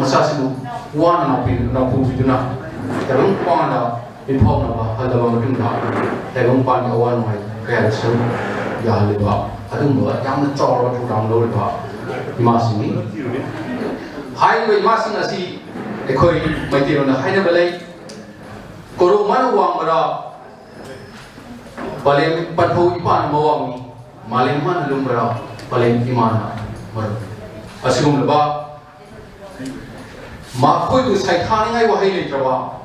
masasibu wana na pubiduna tabang pangala impong na halaba matunda tabang pan awan mai kaya sun ya leba adum ba yang na chawra chu dang lo ba imasini hai ba imasing asi ekhoi maitiro na haina balai koro man wang ra balem patho ipan mawang ni malem man lumra balem imana mar asigum leba ma khoi du sai thani ngai wa hai le trawa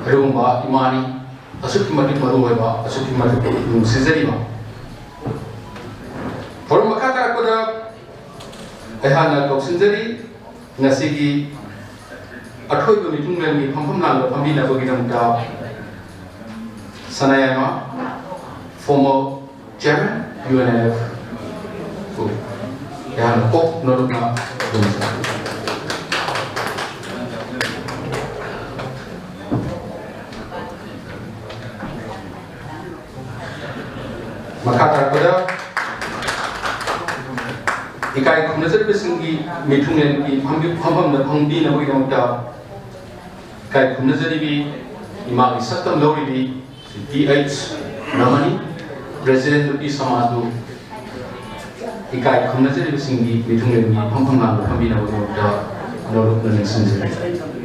rumba imani asuk mati maru ba asuk mati lung sizari ba for makata ko da ehana ko sinjari ngasigi athoi ko mitung ngai mi pham lang lo phambi na ko gidam ta sanayama former chairman UNF ko ehana ko noruna makata pada ikai khumnazar besingi mithungen ki pham na phangbi na boi damta kai khumnazari bi ima ki satam lori bi DH Ramani president of Isamadu ikai khumnazari besingi mithungen ki pham na phangbi na boi damta noruk na sinjari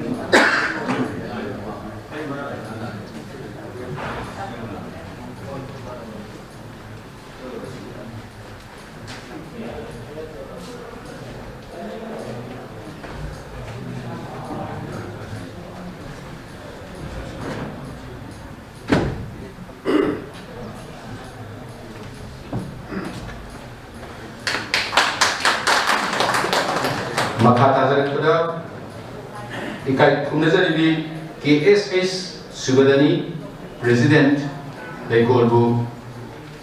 makata jarak pada ikai khumnazari bi KSS Subadani president Lekolbu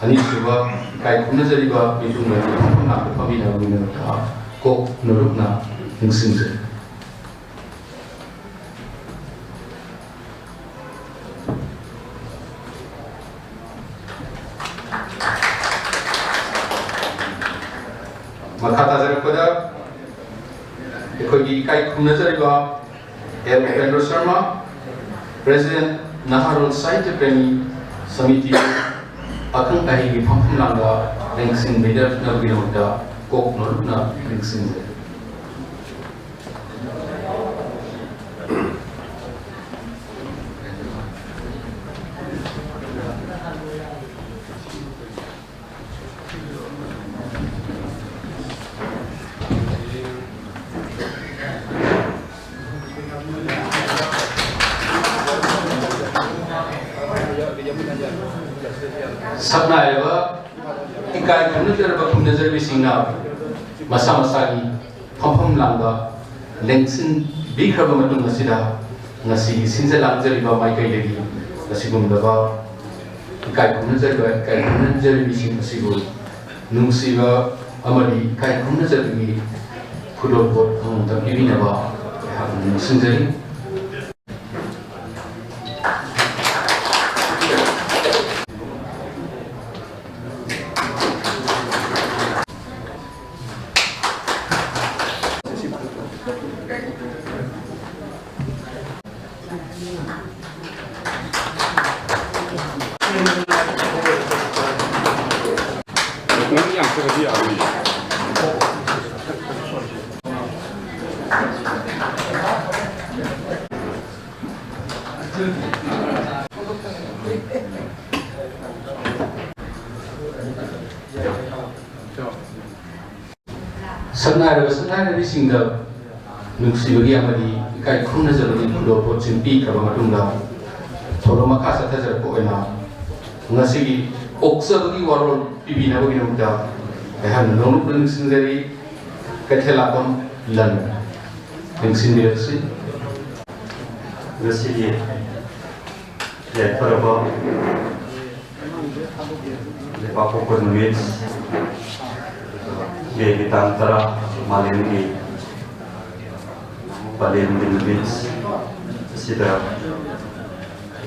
ani suba ikai khumnazari ba bitung na phangna phamina wina ka ko norukna ningsingje makata jarak pada Khogi kai khumnazari ba Ajit Sharma president Naharul Sahitya Premi Samiti akang ahi gi pham langa ningsing leader na biroda kok norna ningsing sabna eba ikai khumnazar bisingna masa masagi pham langa lengsin bikraba matung asida ngasi sinja langjari ba mai kai legi asigum daba ikai khumnazar bising asigo nungsiba amali ikai khumnazar bi khudot bot ta bibina ba ha sinjari Sanai bisingda nuksibagi amadi ikai khumnazar bi kudo pochin pi kaba matungda thoro makasa thajar ko ena ngasigi observagi warol pibina bagi namda ehan nonuk ningsinjari kathelakon lan ningsindirasi ngasigi ya thoraba lepa pokon nuit ye kitantara Malemgee Malemgee sida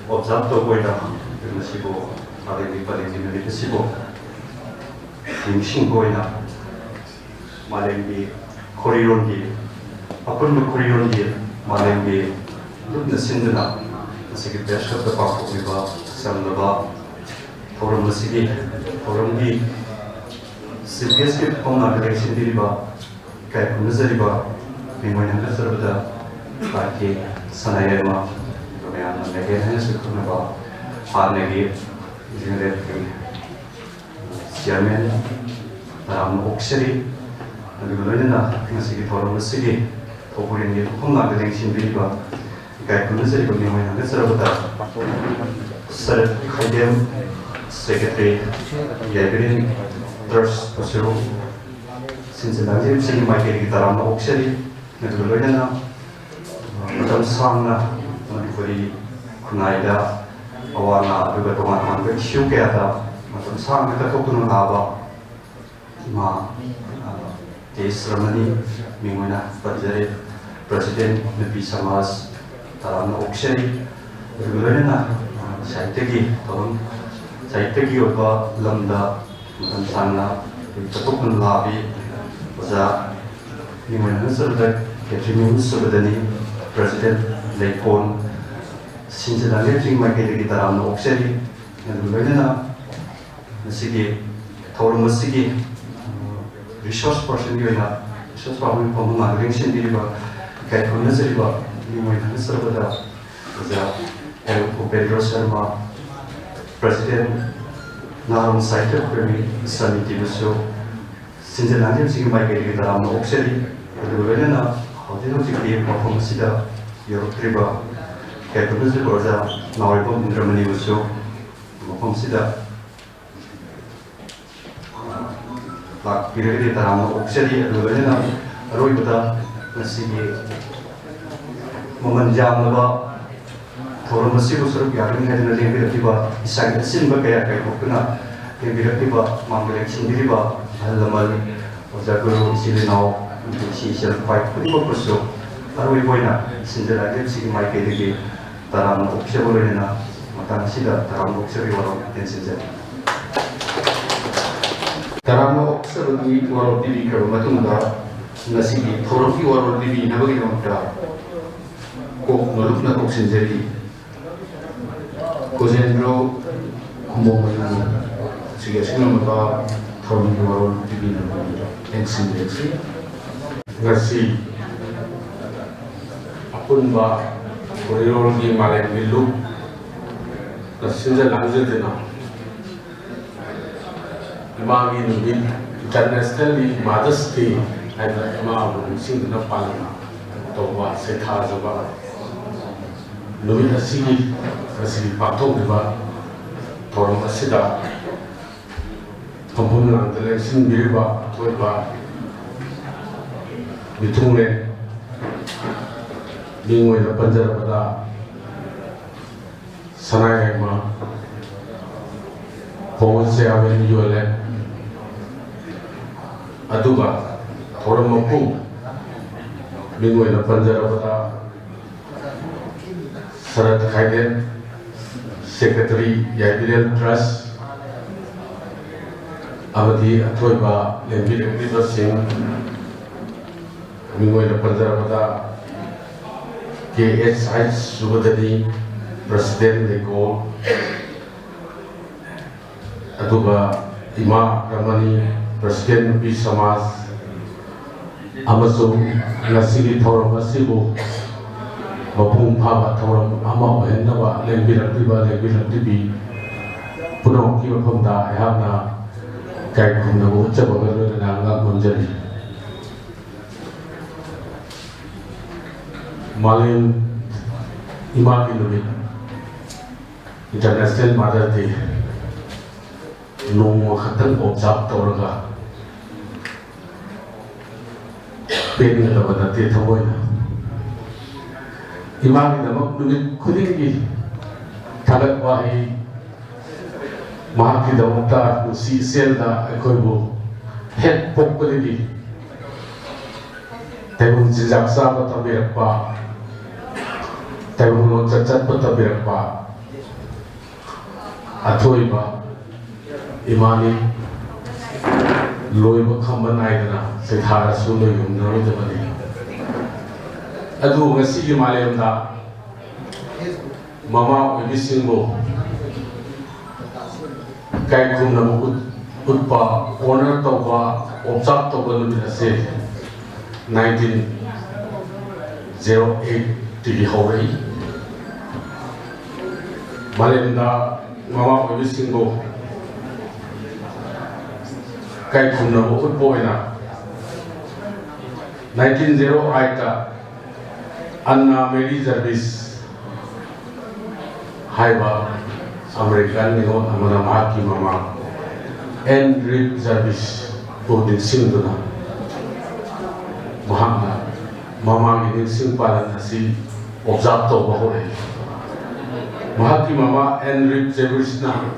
observe to koida sibo Malemgee sibo ningsing koida Malemgee Khorilongee Apunba Khorilongee Malemgee lupna sinduna masigi peshkap ta pakhokiba samlaba forum masigi forumgi CPS ke pamna direction diriba kai punazariba mingwan hanga sarvada baki sanayama domayan nage hanga sukunaba harnegi jingle ki chairman ram oksari Nagulolina masigi forum masigi Khorilongee pamna direction diriba kai punazariba mingwan hanga sarvada Sir Khaidem Secretary Gabriel Trust Pasuru since the Najib Singh Michael Gitaram Oxley Nagulolina Madam Sangna Manipuri Kunaida Awana Rubatoman and Shukata Madam Sang the Kokun Haba Ma Case Ramani Minguna Pajari President Nabi Samas Taram Oxley Nagulolina Saitegi Tom Saitegi Oba Lambda Madam Sangna Tatokun Labi Oza Mingwan Nasarda Ketrimin Subadani President Leipon Since the Lifting Market Gitaram Oxley and Lena Sigi Tormusigi Resource Person Yuna Resource Problem from Malemgee Diriba Kaipunazariba Mingwan Nasarda Oza Ajit Sharma President Naram Saito Premi Samiti Buso since the Najib Singh Michael Gitaram Oxley Nagulolina Hautinoti Perform Sida Eurotriba Kaipunazari Borza Nawaribom Indramani Buso Perform Sida Lak Piragdi Gitaram Oxley Nagulolina Roibata Nasigi Momanjam Laba Forum Masibu Surup Yarin had a Limbiba, Sang Simba Kaya Kokuna, Limbiba, Mangalek Sindiriba, Alamal, Ozaguru, Silinao, she shall fight Puso, Aruiboina, Cinderella, Sing my Kedigi, Taram Okshabolina, Matansida, Taram Okshabi, and Sinzer. Taram Okshabi, or Divi Matunda, Nasi, Torofi or Divi, Navigata, Kok Malukna Oksinzeri. Kojendro Kumbomani, Sigasinamaka, Tom Yorol, Divina, and Sindexi. Nasi Apunba, Khorilongee Malemgee, the Sinja Lanzadina. Imami Nubin, internationally Mother's Day, and Imam Singna Palma, Toba, Setazaba. Nubin Asigi. Masih patung juga, orang masih dah, kampung yang terleksin biriba, tuiba, bitungnya, bingway na panjara pada, sanai ma, kawan saya awen jualan, aduga, orang mampu, bingway na panjara pada, Sarat Khaidem Secretary Gabriel Trust Amati Atoiba Lembi Singh Mingoi Panjarabada KSI Subadani President Lego Atuba Ima Ramani President Nabi Samas Amasung Nasiri Thoram Asibu Mapung Pava Thoram Ama Nava Lembiraktiba Lembiraktibi Puno Kiva Pumda Ayana Kai Kumna Uchabaga Nanga Munjari Malim Imaginumi International Mother Day No Hatan Observe Toraga Penny Lavadati Tavoina Imam Namak Nubin Kudingi Talat Wahi Mahaki Damata Nusi Selda Akoibu Head Pokuli Tebun Zijaksa Patabirakpa Tebun Chacat Patabirakpa Atoiba Imani Loiba Kamban Aidana Sithara Sulu Yum Narudamani adu ngasi gi malemda mama oibisingbo kai khumna bu utpa honor tawba observe tawba numit ase 1908 tigi hawai malemda mama oibisingbo kai khumna bu utpo ina 1908 ta Anna Mary Jarvis haiba American ningon amana mahaki mama Henry Jarvis bodin singduna mahana mama gi sing palan asi observe to bahore mahaki mama Henry Jarvis na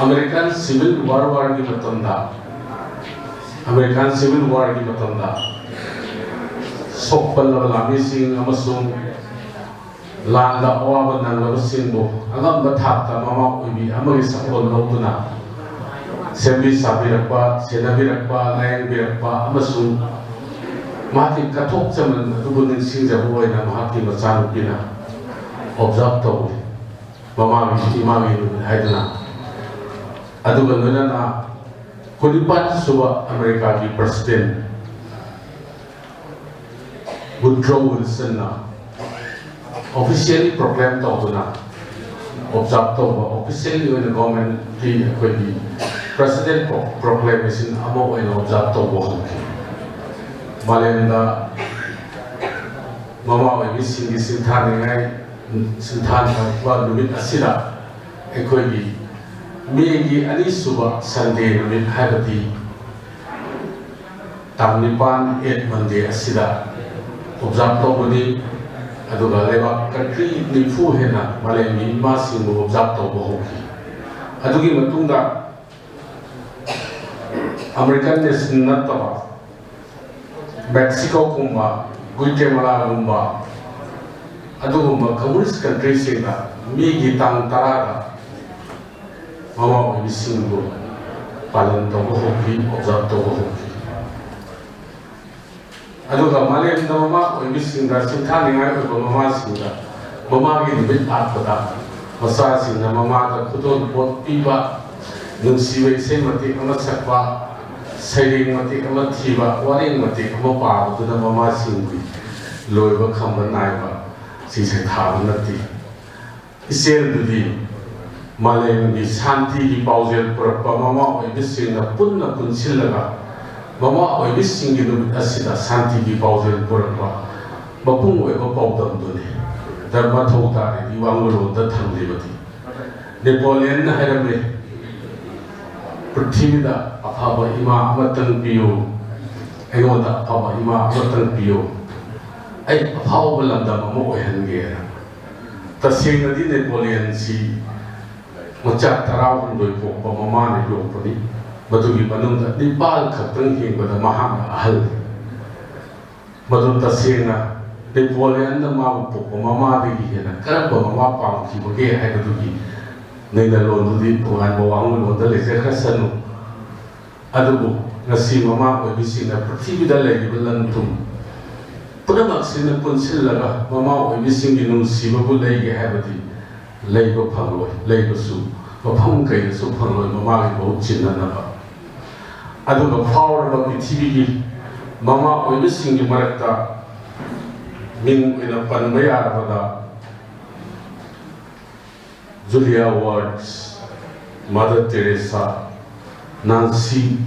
American Civil War gi matamda American Civil War gi matamda sokpal lami sing amasung landa awaba nangba singbo angamba thapta mama ubi amagi sakol loduna sembi sabirakpa senabirakpa layang birakpa amasung mahaki kathok chaman adubunin singjabu oina mahaki machanupina observe tawu mama imami haiduna aduga nunana Kunipan suba Amerika ki president Woodrow Wilson na officially proclaimed tawna observe tawba officially when the government ki akoi president proclamation amo when observe tawba malemda mama oi singi sinthan ngai sinthan ba numit asira akoi gi megi ani suba Sunday numit habati tamnipan 8 Monday asida observe tawbani aduga leba country nifu hena Malemgee ma singu observe tawba hoki adugi matungda American nation nataba Mexico kumba Guatemala kumba adugumba communist country singa migi tang taraga mama obisingu palan tawba hoki observe tawba hoki aduga malemda mama obisinga sinthaningai oiba mama singa mama gi nimit atpada masa singa mama da khudon pot piba nungsiwe semati ama sakwa sairing mati ama thiba waring mati ama pa duna mama singui loiba khamba naiba si se thaba nati isel dudi Malemgee shanti gi paujel purpa mama obisinga punna punsilaga mama obisingi numit asida shanti gi paujel purpa bapung oiba paudam dune dharma thotare di wanglo da thanglibati Napoleon na haramle prithivida afaba ima amatang piyo aingoda afaba ima amatang piyo ai afaba lamda mama oihange tasengna di Napoleon si macha tarau loi pokpa mama ne yokpani madugi manungda nipal khaktang hingbada mahana ahal madu tasengna Napoleon na mabu pokpa mama degi hena karamba mama pamkhibage haibadugi naina londudi tungan bawang londa lese khasanu adubu ngasi mama oibisina prithivida leiba lantum punamak sina punsillaga mama oibisingi nungsibabu leige haibadi leiba phangloi leibasu mafam kaidasu phangloi mama gi bahut chinnanaba aduga phawraba prithivigi mama oibisingi marakta ming ina panba yarabada Julia Wards, Mother Teresa, Nancy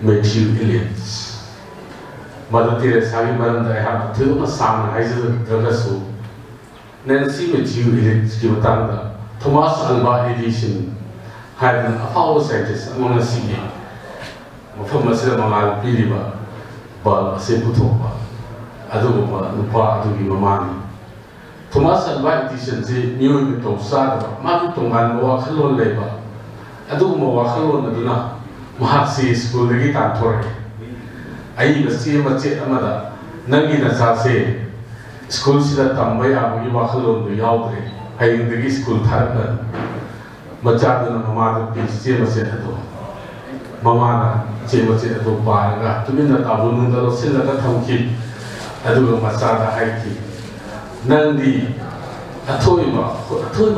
Matthew Eliot. Mother Teresa gi maramda ai ha thuma sang haiju dragasu Nancy Matthew Eliot gi matangda Thomas Alva Edison had an afau scientist among us mafam asira mangal piriba bal ase puthopa aduba nupa adugi mamani Thomas Alva Edison se new to sada magi tongan wa khalon leba aduguma wa khalon aduna mahasi school gi tan thore ai basi mache amada nangi na sa se school sida tambay abugi wa khalon du yaudre ai indigi school tharna macha duna mama du se mache ado mama na che mache ado paraga tumina tabunu da sila ka thamki aduga masada haiki nandi athoiba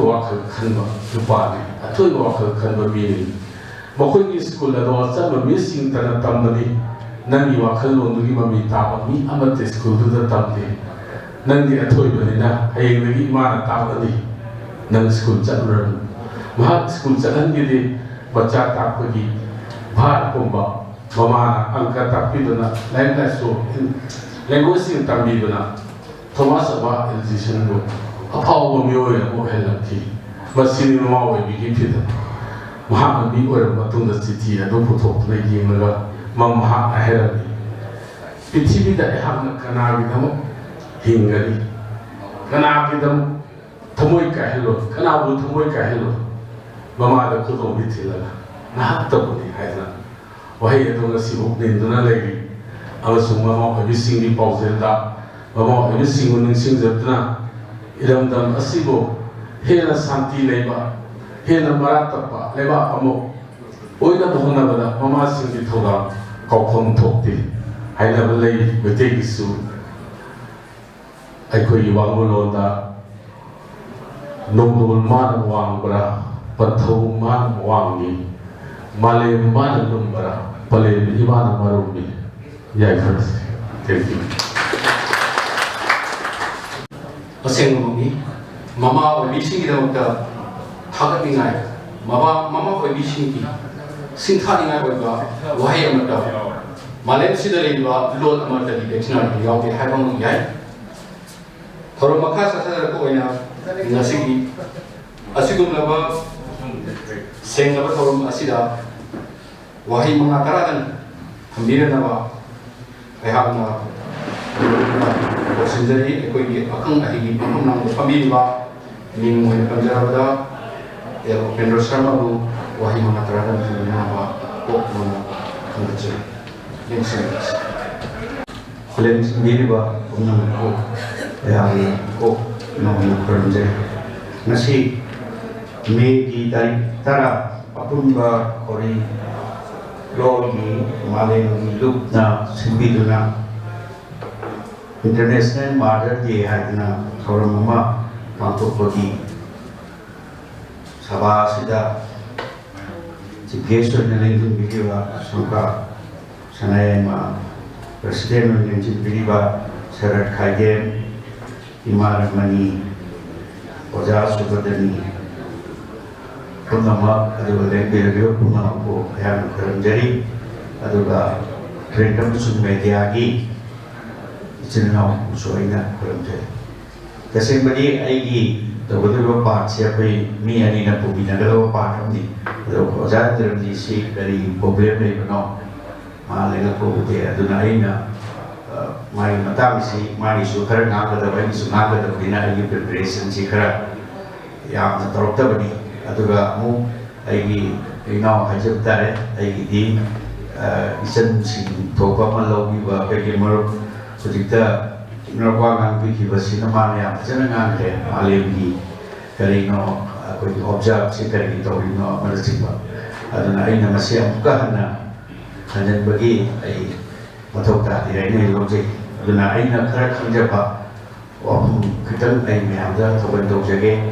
wakhal khanba rupani athoiba wakhal khanba mini makhoi ki school ado chama missing tana tamani nangi wakhal londugi mami ta mi amate school da tamde nandi athoiba nina hayengagi imana tamani nang school chatran mahak school chatan gidi bacha tapagi bhar pomba mamana angka tapiduna language sing tambiduna thomas aba education go apaw myo ya mo helaki masini ma we bi pida mahak bi or matung da city ado photo na yinga mamha ahera pithibhi da eham kana bi dam hingari kana bi dam thamoi ka hello kana bu thamoi ka hello mama da khudo bi thila na ta buni haina wahi ado ngasi uknin duna legi amasung mama bi singi pauzenda mama bi singun ning sing japna iramdam asibo hena santi leba hena maratapa leba amo oida bohna bada mama singi thoga kaukhom thokti haina balai bete gisu aikoi wangolonda nongdol man wangbra pathau man wangi malem man lumbra pale imana marumi yai first thank you 어생음이 마마 위신기다부터 타격이나요 마마 위신기 신타니나 거가 와해야마다 말렘시들이와 론 아마들이 백신을 야오게 해방을 야이 더러 마카사 사자고 그냥 나시기 아시군라바 생나바 더러 아시다 와해 mga karadan 함비르나바 배하구나 Sendiri ekoi akang ahigi pamang pamilwa ning mo panjarabada Ajit Sharma bu wahi mga taradan nama ko mo kangche ning service Kalian sendiri ba unang ko yang ko nong kerja nasi Mei dari tara Apunba Khorilongee Malemgee lupna sibiduna International Mother Day haidna Khorilongee pangthokpagi sabha sida chief guest na lengthing bidiwa sangka sanayama president na lengthing bidiwa sarat khaigem imaramani oja subadani punama aduga lengthing punama ko ayam karamjari aduga random media gi Jenau usuaina kurangnya. Kasih beri aigi, betul part siapa ni ani nak pembina kalau part ni, kalau jangan terjadi dari problem ni benar. Malah aku dia tu naina, mai mata misi, mai isu kerana nak ada bagi isu nak ada bina aigi preparation si kerana yang teruk tu bani. Atu kamu aigi inau hajat tare aigi di isan si topa malau ni bagi malu. Sejita melakukan aktivitas sinema yang senang ada Malemgee kali no aku observe sekali kita no merecipa ada naik nama siapa kahana hanya bagi matau tak tidak ini logik ada naik nak kerja kerja pak kita yang ada terbentuk jadi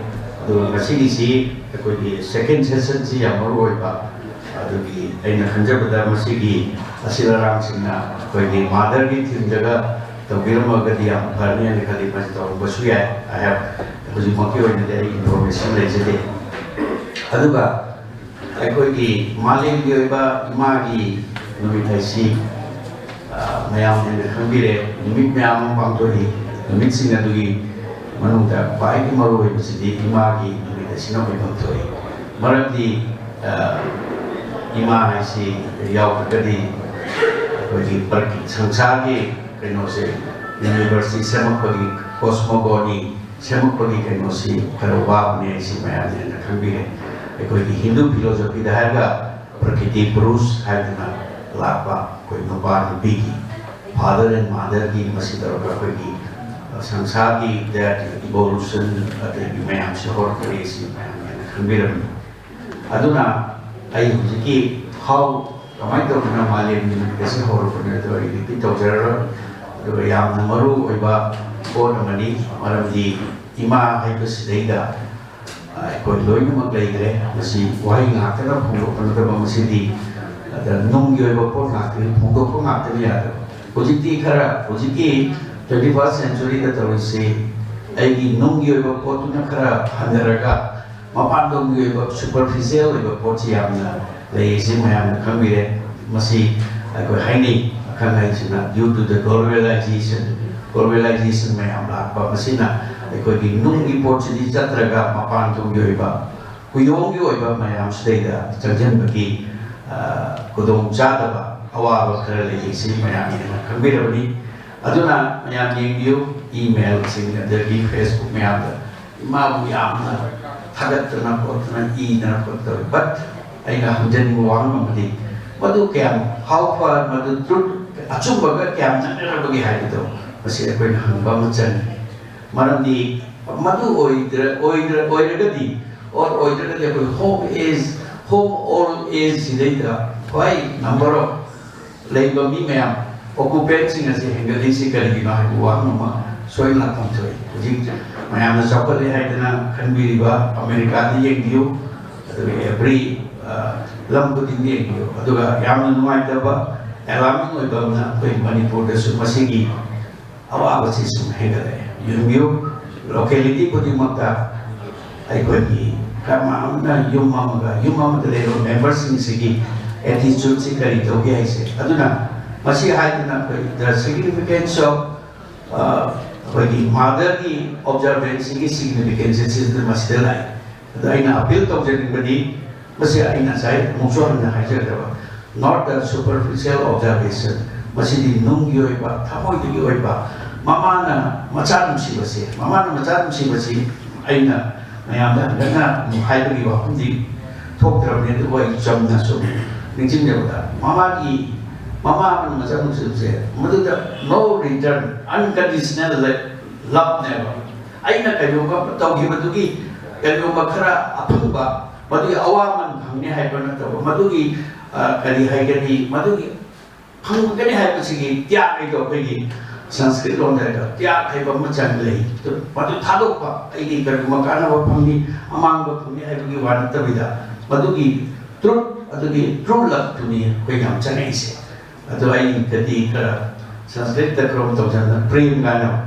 ada masih di sini aku di second session sih yang baru pak ada di nak kerja pada masih di hasil rangsina bagi mother di tim jaga Tapi rumah ketiak barnya di kali masih tahu bersuya. I have berjumpa dari information dari sini. Aduga, aku di Malemgee iba magi nomitasi mayam yang kembali nimit mayam pangtori nimit singa dugi manungta baik malu iba sidi magi nomitasi nomi pangtori. Marati ima isi yau kadi aku di pergi sangsagi kenosi university semak pagi kosmogoni semak pagi kenosi kerubah ni si mayat yang kembali ekoi Hindu filosofi dahaga prakriti perus hadna lapa koi nobar bigi father and mother ki masih terukah pagi sangsagi that evolution ada di mayam sehor kali si mayat yang kembali aduna ayu jiki how ramai tu pernah Malemgee kasi horor pernah tu ini kita ujar ꯑꯗꯨꯒ ꯌꯥꯝꯅ ꯃꯔꯨ ꯑꯣꯏꯕ ꯄꯣꯠ ꯑꯃꯅꯤ ꯃꯔꯝꯗꯤ ꯏꯃꯥ ꯍꯥꯏꯕꯁꯤꯗꯩꯗ ꯑꯩꯈꯣꯏ ꯂꯣꯏꯅꯃꯛ ꯂꯩꯈ꯭ꯔꯦ ꯃꯁꯤ ꯋꯥꯍꯩ ꯉꯥꯛꯇꯅ ꯐꯣꯡꯗꯣꯛꯄ ꯅꯠꯇꯕ ꯃꯁꯤꯗꯤ ꯅꯨꯡꯒꯤ ꯑꯣꯏꯕ ꯄꯣꯠ ꯉꯥꯛꯇꯅꯤ ꯐꯣꯡꯗꯣꯛꯄ ꯉꯥꯛꯇꯅꯤ ꯌꯥꯗꯕ ꯍꯧꯖꯤꯛꯇꯤ ꯈꯔ ꯍꯧꯖꯤꯛꯀꯤ 21st century ꯇꯧꯔꯤꯁꯤ ꯑꯩꯒꯤ ꯅꯨꯡꯒꯤ ꯑꯣꯏꯕ ꯄꯣꯠꯇꯨꯅ ꯈꯔ ꯍꯟꯊꯔꯒ ꯃꯄꯥꯟꯂꯣꯝꯒꯤ ꯑꯣꯏꯕ ꯁꯨꯄꯔꯐꯤꯁꯤꯌꯦꯜ ꯑꯣꯏꯕ ꯄꯣꯠꯁꯤ ꯌꯥꯝꯅ ꯂꯩꯔꯤꯁꯤ ꯃꯌꯥꯝꯅ ꯈꯪꯕꯤꯔꯦ ꯃꯁꯤ ꯑꯩꯈꯣꯏ ꯍꯥꯏꯅꯩ ꯑꯈꯪ ꯑꯍꯩꯁꯤꯡꯅ due to the globalization ꯃꯌꯥꯝ ꯂꯥꯛꯄ ꯃꯁꯤꯅ ꯑꯩꯈꯣꯏꯒꯤ ꯅꯨꯡꯒꯤ ꯄꯣꯠꯁꯤꯗꯤ ꯆꯠꯇ꯭ꯔꯒ ꯃꯄꯥꯟ ꯊꯣꯡꯒꯤ ꯑꯣꯏꯕ ꯀꯨꯌꯣꯝꯒꯤ ꯑꯣꯏꯕ ꯃꯌꯥꯝꯁꯤꯗꯩꯗ ꯆꯪꯁꯤꯟꯕꯒꯤ ꯈꯨꯗꯣꯡꯆꯥꯗꯕ ꯑꯋꯥꯕ ꯈꯔ ꯂꯩꯔꯤꯁꯤ ꯃꯌꯥꯝꯅ ꯈꯪꯕꯤꯔꯕꯅꯤ ꯑꯗꯨꯅ ꯃꯌꯥꯝ ꯌꯦꯡꯕꯤꯌꯨ ꯏꯃꯦꯜꯁꯤꯡ ꯑꯗꯒꯤ ꯐꯦꯁꯕꯨꯛ ꯃꯌꯥꯝꯗ 이마부 야무나 타겟들나 것들나 이나 것들 but 아이가 한전 왕만디 모두 그냥 how far 모두 truth 아춤바가 그냥 나라보게 하기도 그것이 거의 한방전 말한디 모두 오이드라가디 오이드라가디 home all is 이래다 why number of labor 미매am occupancy ngasi hengadisi kaligi na 왕만 소일나 탐소이 지금 mayamna chapali haidana khanbiriba america da yengdiu every lambudin yengdiu aduga yamna nuaitaba alarming oibamna koi manipur da su masigi awaba si sum hegale yungyu locality podimakta aikoi kama amna yumamaga da lero members ni sigi attitude si kari toge aise aduna masi haidana koi the significance of the mother की observance की significance is the masdalai. The aina appeal to everybody, masi aina say musuhan na hajar not the superficial observation. Masi di nung yoiba, tamoy di yoiba. Mama na macam si basi, aina mayam na muhay di wa hindi talk terap ni tu wa jam na so. Ningjim dia Mama macam saja, no return, unconditional love never. Aina kayu ka taugi matugi, kayu makara Apunba, matugi awaman hangni hai pernah tahu, matugi kali hai kali, matugi hang kali hai pasigi tiap itu pergi Sanskrit orang dah tiap hai macam lagi, matugi thaduk pa, ini kayu makana apa hangni amang apa hangni hai pergi wanita bida, matugi true love tu ni kau yang macam ni sih. Atau ini ketika Sanskrit terkerum tahu jangan prem gana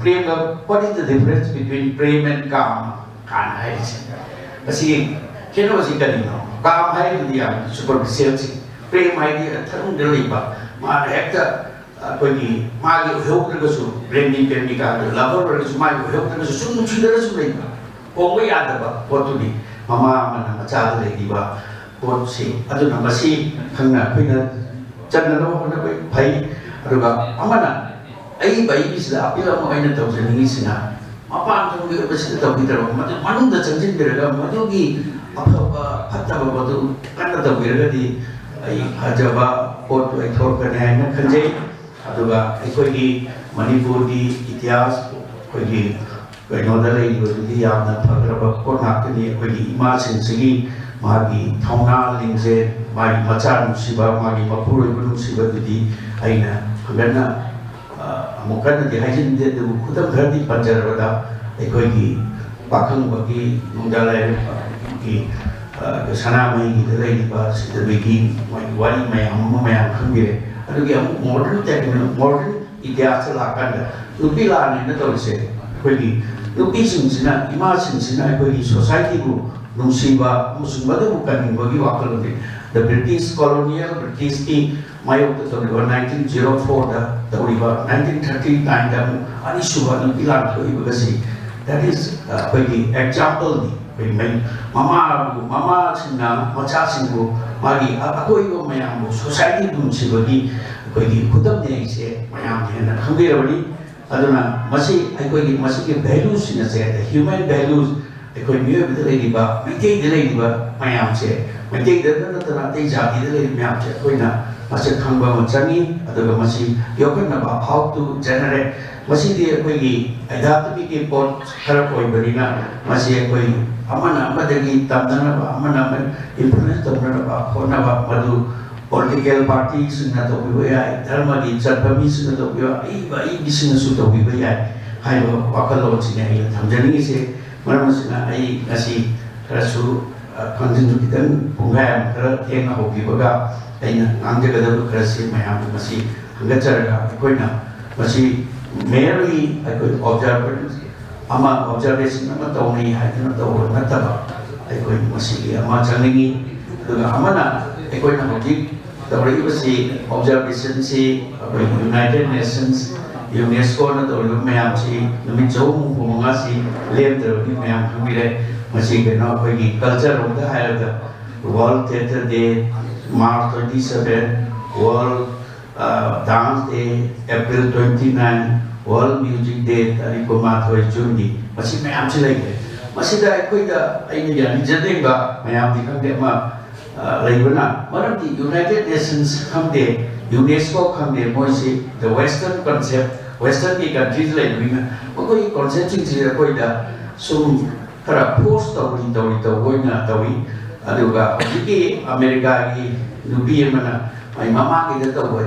what is the difference between prem and kam kan hai sih pasti kena pasti kali no kam hai dia superficial sih prem hai dia terung deliba mana ekta pergi magi help terus prem ni kan lover terus magi help terus sunu sudah lagi kongwe ada ba waktu ni mama mana macam lagi ba pot sih atau nama sih kena jangan lupa nak bayi, aduga, amana, ayi bayi bisa api lama aina tahu jadi ni sina, apa tu kita bisa tahu kita orang, mana dah janji berada, mana lagi apa apa tu kan tahu berada di ayi hajaba pot ayi thor kan hai na khanje, aduga, ikoi di Manipur di itias, ikoi di nodal ayi ikoi di yang na phagraba pot nak ni ikoi di imal sini magi thongna lingze magi macam musiba magi mapur ibu musiba jadi aina karena mungkin di hajin dia tu kudam berarti pancar pada ekoi pakang bagi menggalai bagi sana mai kita lagi pas kita bagi wali mayang kembali ada dia modern teknologi modern itias lakukan lebih lah ni tahu saya ekoi lebih sini imas sini ekoi society bu Nusiba tu bukan bagi wakil nanti. The British colonial British ki mayok tu tahun 1904 dah, tahun 1939 dah. Ani suba ni pilar tu ibu kasi. That is bagi example ni. Bagi main mama sina macam singgu magi aku ibu mayang society tu mesti bagi kudam ni isi mayang ni nak kambir bagi. Aduna masih ke values ni saya human values. Ekoi miu betul lagi ba, mungkin dia lagi ba, mayam se, mungkin dia tu nanti jadi dia lagi mayam se, koi na masih khangba macam ni, atau masih yokan na ba how to generate, masih dia koi ada tu bikin pot kerap koi beri na, masih koi aman dari tamdan na ba, aman influence tamdan na ba, kau na ba madu political party singna to bi ya dharma di chatpami singna to bi ai bi singna su to bi ya hai ba wakalo singna ai thamjani se maram singna ai ngasi karasu konjin kitan punga kara thengna hobi baga aina angjaga da krasi mayam masi hangachara koina masi merely observation ama tawni haidna taw nataba aikoi masi ama changingi duga amana aikoi na hoji tawri basi observation si United Nations UNESCO na tawri mayam si numi chom bunga si lem tawri mayam hamire masi kena koi culture of the higher World Theatre Day March 27 World Dance Day April 29 World Music Day tari ko mathoi June masi mayam si lagi masi da koi da ai ni yani jading ba mayam di kan de ma laibana maram di United Nations kamde UNESCO kamde moisi the Western concept Western ki countries like we koi concept sing koi da sum kara post tawi na aduga ki America ki nubi mana mai mama ki da tawi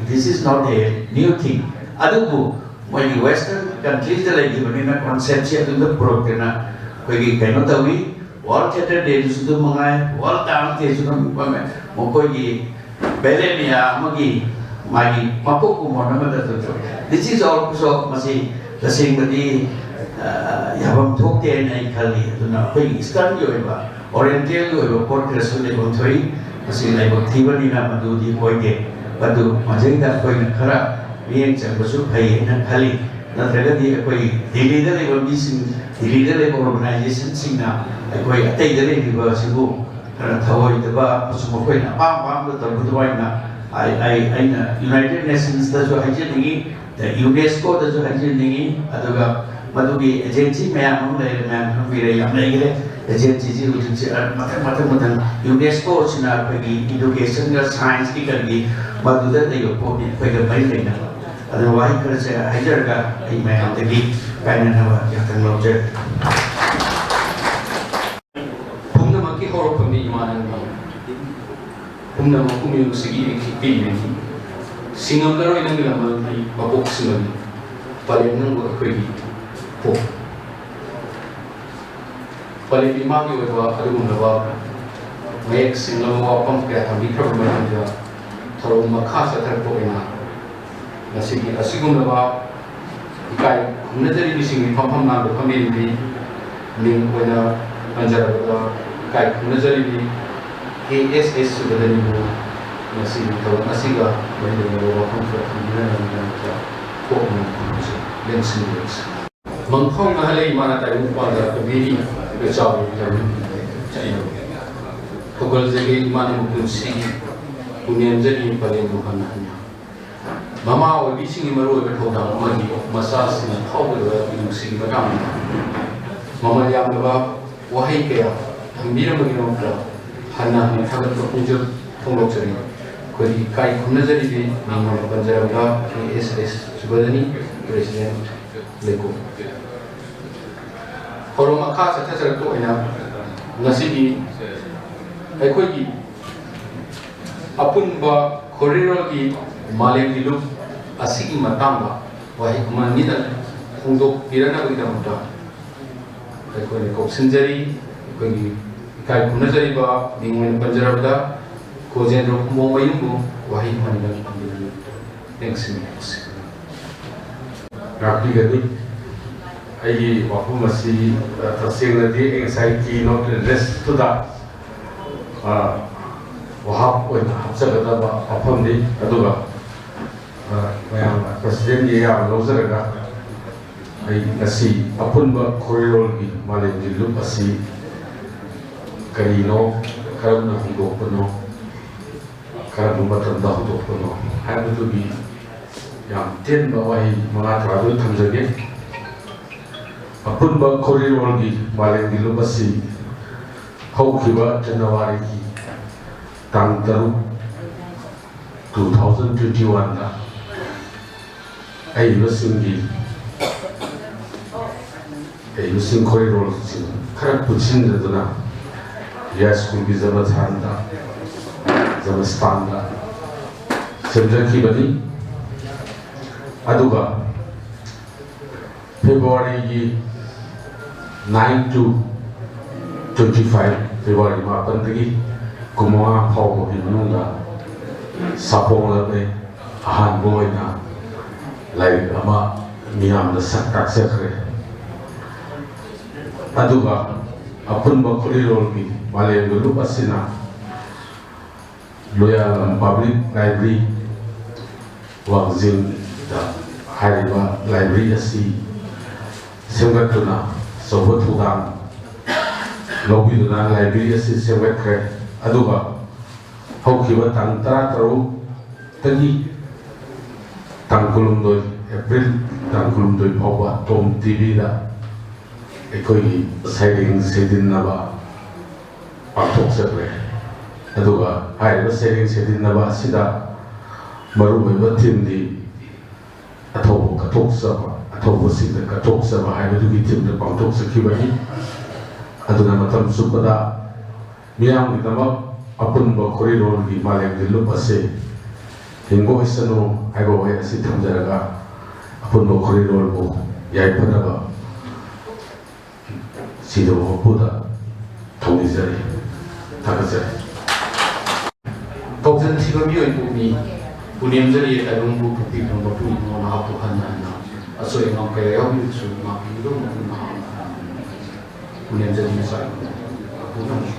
this is not a new thing adugu when the Western countries like the concept si adu prokena koi ki kaino tawi World Theatre Day sudah mengai World Dance Day sudah mengai mokoi ki belenia magi magi mapuk umur nama tu this is also masih dasing beri yabam thok te nai khali tuna koi iskan yo ba oriental yo port rasul le bon thoi masih lai bon thibani na madu di koi ke badu majeng da koi na khara yang chang basu phai na khali na thega di koi Delhi da le bon bising Delhi da le organization singna koi atai da le di ba sibu khara thawai da ba basu koi na pam da tabu dwai na ai na United Nations da jo haje dingi the UNESCO da jo haje dingi aduga madugi agency mayam le mayam hamire yam le agency ji ujin se matang UNESCO sina pagi education ga science ki kargi maduda de yo po ni pagi bai le na adu wai kar se hajar ga ai mayam de gi kaina na wa ya tang lo je pumna ma ki horo pami imanan ma pumna ma kumi usigi ki pi ni singam daro inang lam ai babok singam palen nang ko koi po palen imang yo wa adum na wa mek singam wa pam kya thami thar ma ja tharo ma kha sa thar po ina nasigi asigum na wa ikai na jari bi sing pam na do pami ni ning wena anjara da kai na jari bi KSS su da ni bo nasigi to nasiga wena wa pam kya thami na ja po ni lensin mangkhong na halai mana tayo pa da kabiri ke chaw jam chai khogol jege imani mukun si punyam jari pale mukan hanya mama o bising maru be thoda mani masas na khogol wa sing bagam mama yam ba wahai ke hambira magino pra hana ni thagat ko punjur thonglok chari ko kai khumna jari bi mama banjara ba KSS subadani president leko Forum akha sa thasar to ina nasigi aikoi Apunba Khorilongee Malemgee look asigi matamba wahi manida khungdok pirana bi damta aikoi ko sinjari aikoi kai kunajari ba dingwen panjarabda ko jendro mo mayumbu wahi manida thanks Rakti gadi ai wapum masi tasing nadi anxiety not rest to that wahap oi hapsa gada ba apam di aduga mayam president ya lozaraga ai nasi Apunba Khorilongee Malemgee lu asi karino karabna hudo kono karabu matan da hudo kono habu to bi yang ten bawai mengatur tamjage Apunba Khorilongee Malemgee lu basi haukiba January ki tang taru 2021 na ai basingi ai basin Khorilongee kharap puchin dana ya school bi zaba thanda Afghanistanda semjakibani aduga February 9 to 25 February mapandagi kumawa phawgi manungda sapong labe ahan boina lai ama miyam da sakak sekre aduga Apunba Khorilongee Malemgee lupa sina loyal public library wangzin da hariba library asi semgatuna sobotugang lobiduna library asi semgatkre aduga haukiba tang tara tagi tangkulumdoi April tangkulumdoi phawa tom TV da ekoi sailing sedin naba pathok sakre aduga hariba sailing sedin naba sida maruba thimdi athobo kathok saba athobo sida kathok saba haibadugi thimda pathok sakibani aduna matam supada miyam gidama Apunba Khorilongee Malemgee lupa se hingo isano aigo ai asi thamjaraga Apunba Khorilongee yaipanaba sido puda thonizari takazari Toksan tiba bioi bumi punemjari tagung bu pupi nong bu nong na hapu hanna asoi ngam kaya yau yu su ma pido na punemjari sa punong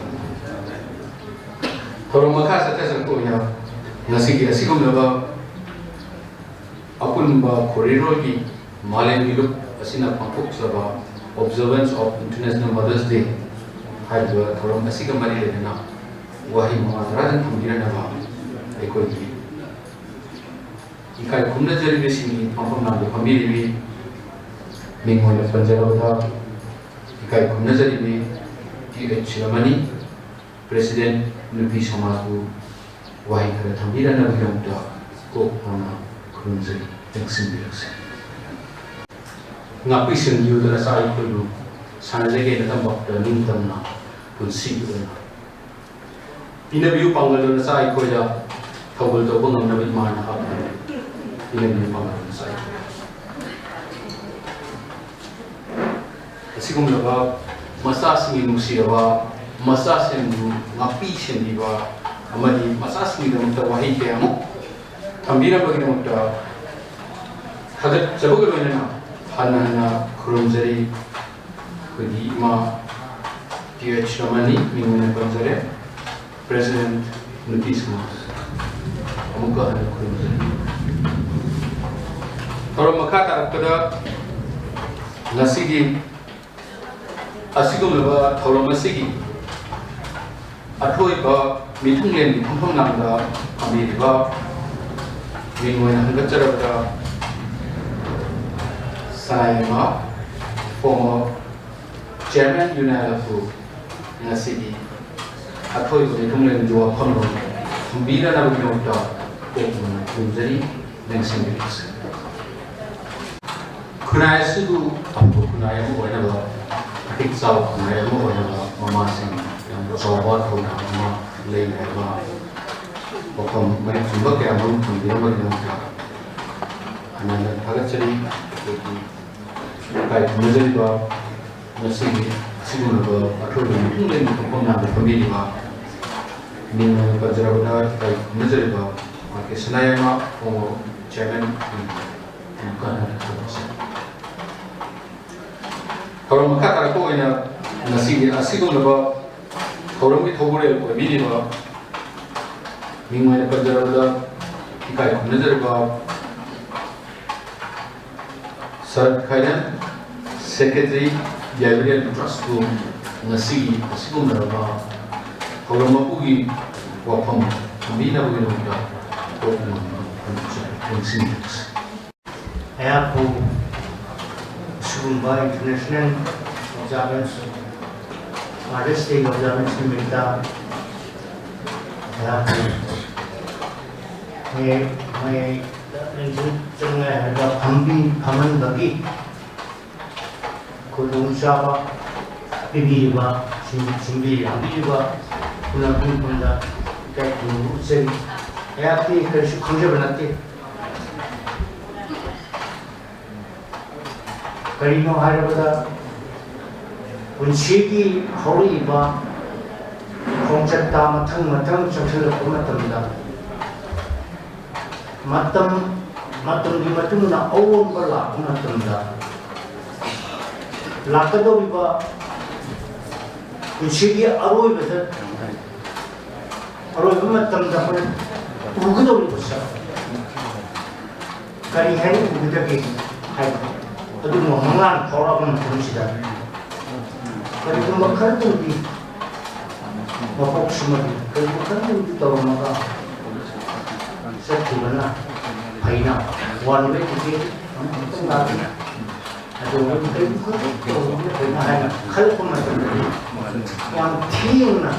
kalau maka sa ko ya nasi asigom laba Apunba Khorilongee Malemgee asina pangkok saba Observance of International Mother's Day haiba thorom asiga mari lena wahi mamatradan thumgira na ekoi ikai kumna jari besini pampam na family bi mingoi na panjara ikai kumna jari bi Ajit Sharma President Nupi Samasu wahi kara thumgira na bhiramta ko ona kurunjari taksim biakse ngapi sengyu dara sai kulu sanjege na tambak da ningtam na kunsi na inabiu pangal na sai ko ja thawul to bangam na bit mana ha inabiu pangal na sai asigum laba masa singi nusiwa masa sengu ngapi sendiwa amadi masa singi da mutta wahi ke amo thambira bagina mutta hadat jabugalo na Hana kurumjari kudi ma Ajit Sharma mingune panjare President Nupi Samasu amuka hana kurumjari kalau makata kada nasigi asigum laba thorom asigi athoi ba mithunglen phomphom namda ami ba mingune hangajarabda Sayama former Chairman Unalafu Nasigi Athoi Tumlen Joa Pono Tumbira Nabinota Open Tunjari Nexingix Kunai Sudu Apu Kunayam Oinaba Pixel Kunayam Oinaba Mama Sing Sobat Mama Lay Eva Okom Manipur Gamma Tumbira Nabinota Another Pagachari kai mezari ba nasigi sigun ba athobi munglen ko pona de family ba ning ba jara ba kai mezari ba ke sanaya ma o chairman kana kalau maka ko ina nasigi asigun ba thorom ki thogure ko bi ba ning ba jara ba kai mezari ba Sir Kaidan, Secretary, Library Trust Room, Nasi, Sigum Rama, Holomapugi, Wapam, Mina Winota, Open, and Syntax. Airport, Sumba International Observance, Mother's Day Observance in Mita, Airport. May Jung ada paman bagi kulung siapa pibi juga simbi ambi juga pulang pun pada cái đủ gì em thì cái sự không chấp nhận thì cái nó hay là bây giờ quân sĩ thì hậu ý mà không chấp ta mà thằng trong sự là cũng là tầm đi mà chúng nó ôn và là cũng là tầm đó là cái đó bị vợ quân sĩ thì ở rồi bây giờ ở rồi cũng là tầm đó phải uống cái đó bị sao cái này cũng được cái hay ở đây mà mang ăn khó là cũng không gì đó cái này cũng khá là đi mà phục sự mình cái cũng khá là đi tàu mà cả rất thì là phải nào hoàn với cái không là rồi cái cũng phải là hay là khá là không là yang thiên là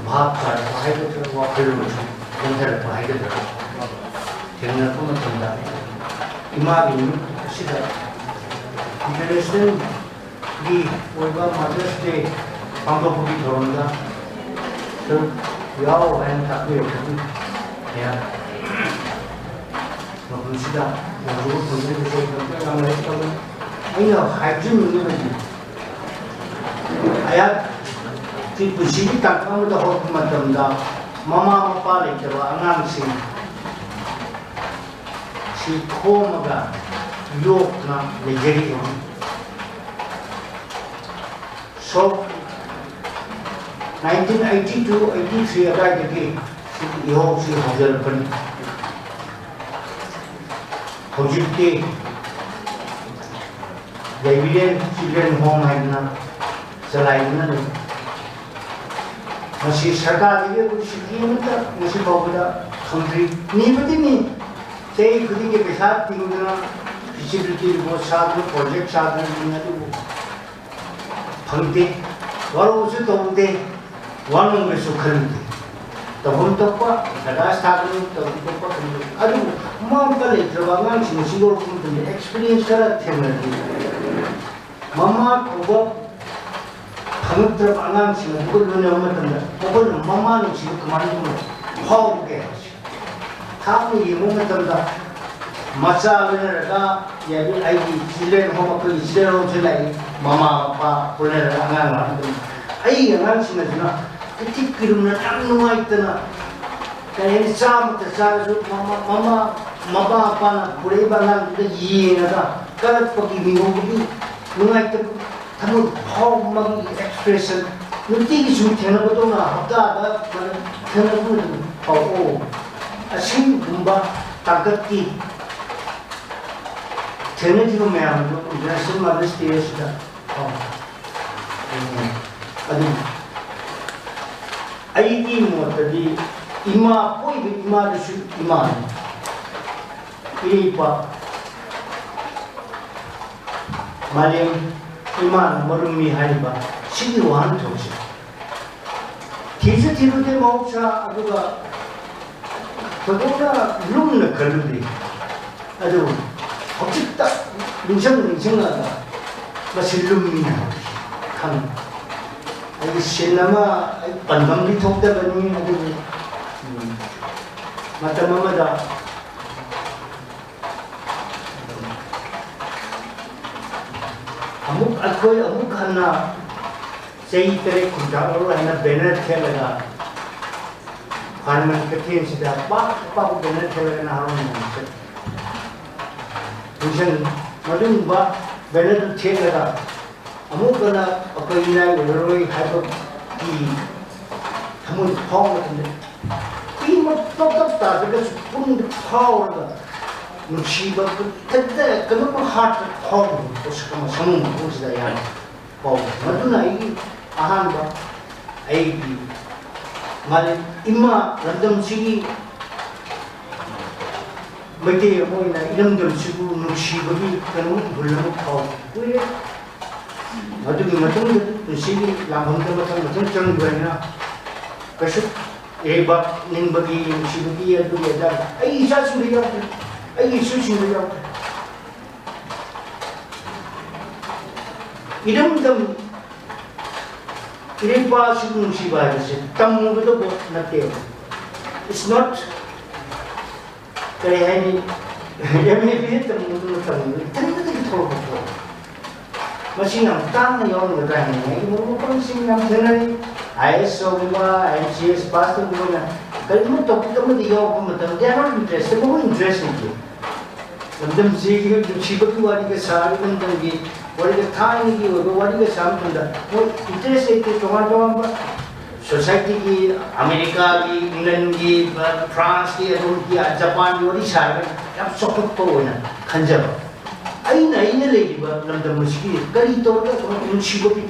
भाग कर पढ़ाई करते हैं वो फिर उनसे पढ़ाई करते हैं खेलने को मत समझा इमामी सीधा इंटरनेशनल की वो बार मदर्स डे पंगो पुरी धोरंगा तो याओ है ना तक भी होती है यार तो सीधा वो पुरी के से काम नहीं करते नहीं ना हाइजीन नहीं होती आया कि पुशी की तंत्र में तो बहुत मतलब दा मामा पापा लेके वो अंगांग सिंह सीखो मगा योग ना निजेरी हो so 1982-83 अगर देखिए यो सी हजार पन होजिते डेविलियन चिल्ड्रन होम है ना चलाई ना मसी सरकार ये कुछ सिटी में तो मसी बाबूदा कंट्री नहीं बती नहीं से खुदी के पैसा तीनों फिजिबिलिटी वो साथ में प्रोजेक्ट साथ में नहीं है तो फंक्ते वालों से तो उनके वालों में सुखलते तो हम तो क्या राज ठाकरे तो उनको क्या करेंगे अरे माम का ले जब आंगन से मुझे वो कुछ एक्सपीरियंस करा थे मैंने मामा को हम तरफ आंगन से मुझे लोने उम्र तंदा मुझे मामा ने चीज़ कमाने को हाउ के था में ये मुझे तंदा मचा में रखा या भी आई चिल्ड्रन होम अपने चिल्ड्रन होम से लाई मामा पापा पुणे आंगन वाले आई आंगन से ना कितनी किरुना अनुमा इतना कहीं शाम तक सारे जो मामा पापा ना पुणे बांगन तो ये ना कल पकी मिलों भी नुमा इतना थमु हाउ मंग एक्सप्रेशन नुती की शुरू थे ना तो ना हफ्ता आधा मतलब थे ना वो ओ असीम बुम्बा ताकत की थे ना जो मैं हम लोग इंटरनेशनल मदर्स डे से था अभी आईडी मोटरी इमा कोई भी इमा दशु इमा ये पा मालेम इमान मरुमी हाइबा सिगिवान थोसे थिसे थिरुते मौसा अदुगा तदोना लुमना कलुदे अदु हजिता निजंगादा मसिलुमिना खान आई सिनेमा पंगम भी थोकते बनी अदु मतममदा अमुक अकोई अमुक हन्ना सही तरह खुदा और है ना बैनर खेलेगा फार्मर के टीम से दा पाप बैनर खेलेगा ना हारों में से तुझन मधुन बा बैनर खेलेगा अमुक ना अकोई ना रोई हाइप की हमुन फाउंड में की मत तब ताकि स्पून फाउंड नुशीबा कद्दा कनो हार्ट फाउंड उसका समूह उस दयान पाउ मधुन आई आहान बा आई माले इमा रंदम सिगी मते मोइना इरंदम सिगु नुशीबगी कनो बुलम फाउ कुए मधुगी मतुंग सिगी लाभंद मतम चंग गयना कशु ए बा निंबगी नुशीबगी अदु यदा आई इसा सुरिया आई Suriya इरंदम Iripa Shun Shiva, Tamu with the boat, Nate. It's not very heavy. Maybe the Mutu Tamu, Tamu Torko. Machine of Tang, the only time, you can sing them generally. I saw and she is past the woman. But you talk to them with the yoke, they are not interested, more interested in you. Them see you to cheap to what you saw, even what is the time you go, what is something that interested to Toronto, society, America, England, France, Japan, what is happening? I'm so good. Kanjab. I know a lady, but the mosquito, very told in Shibuki.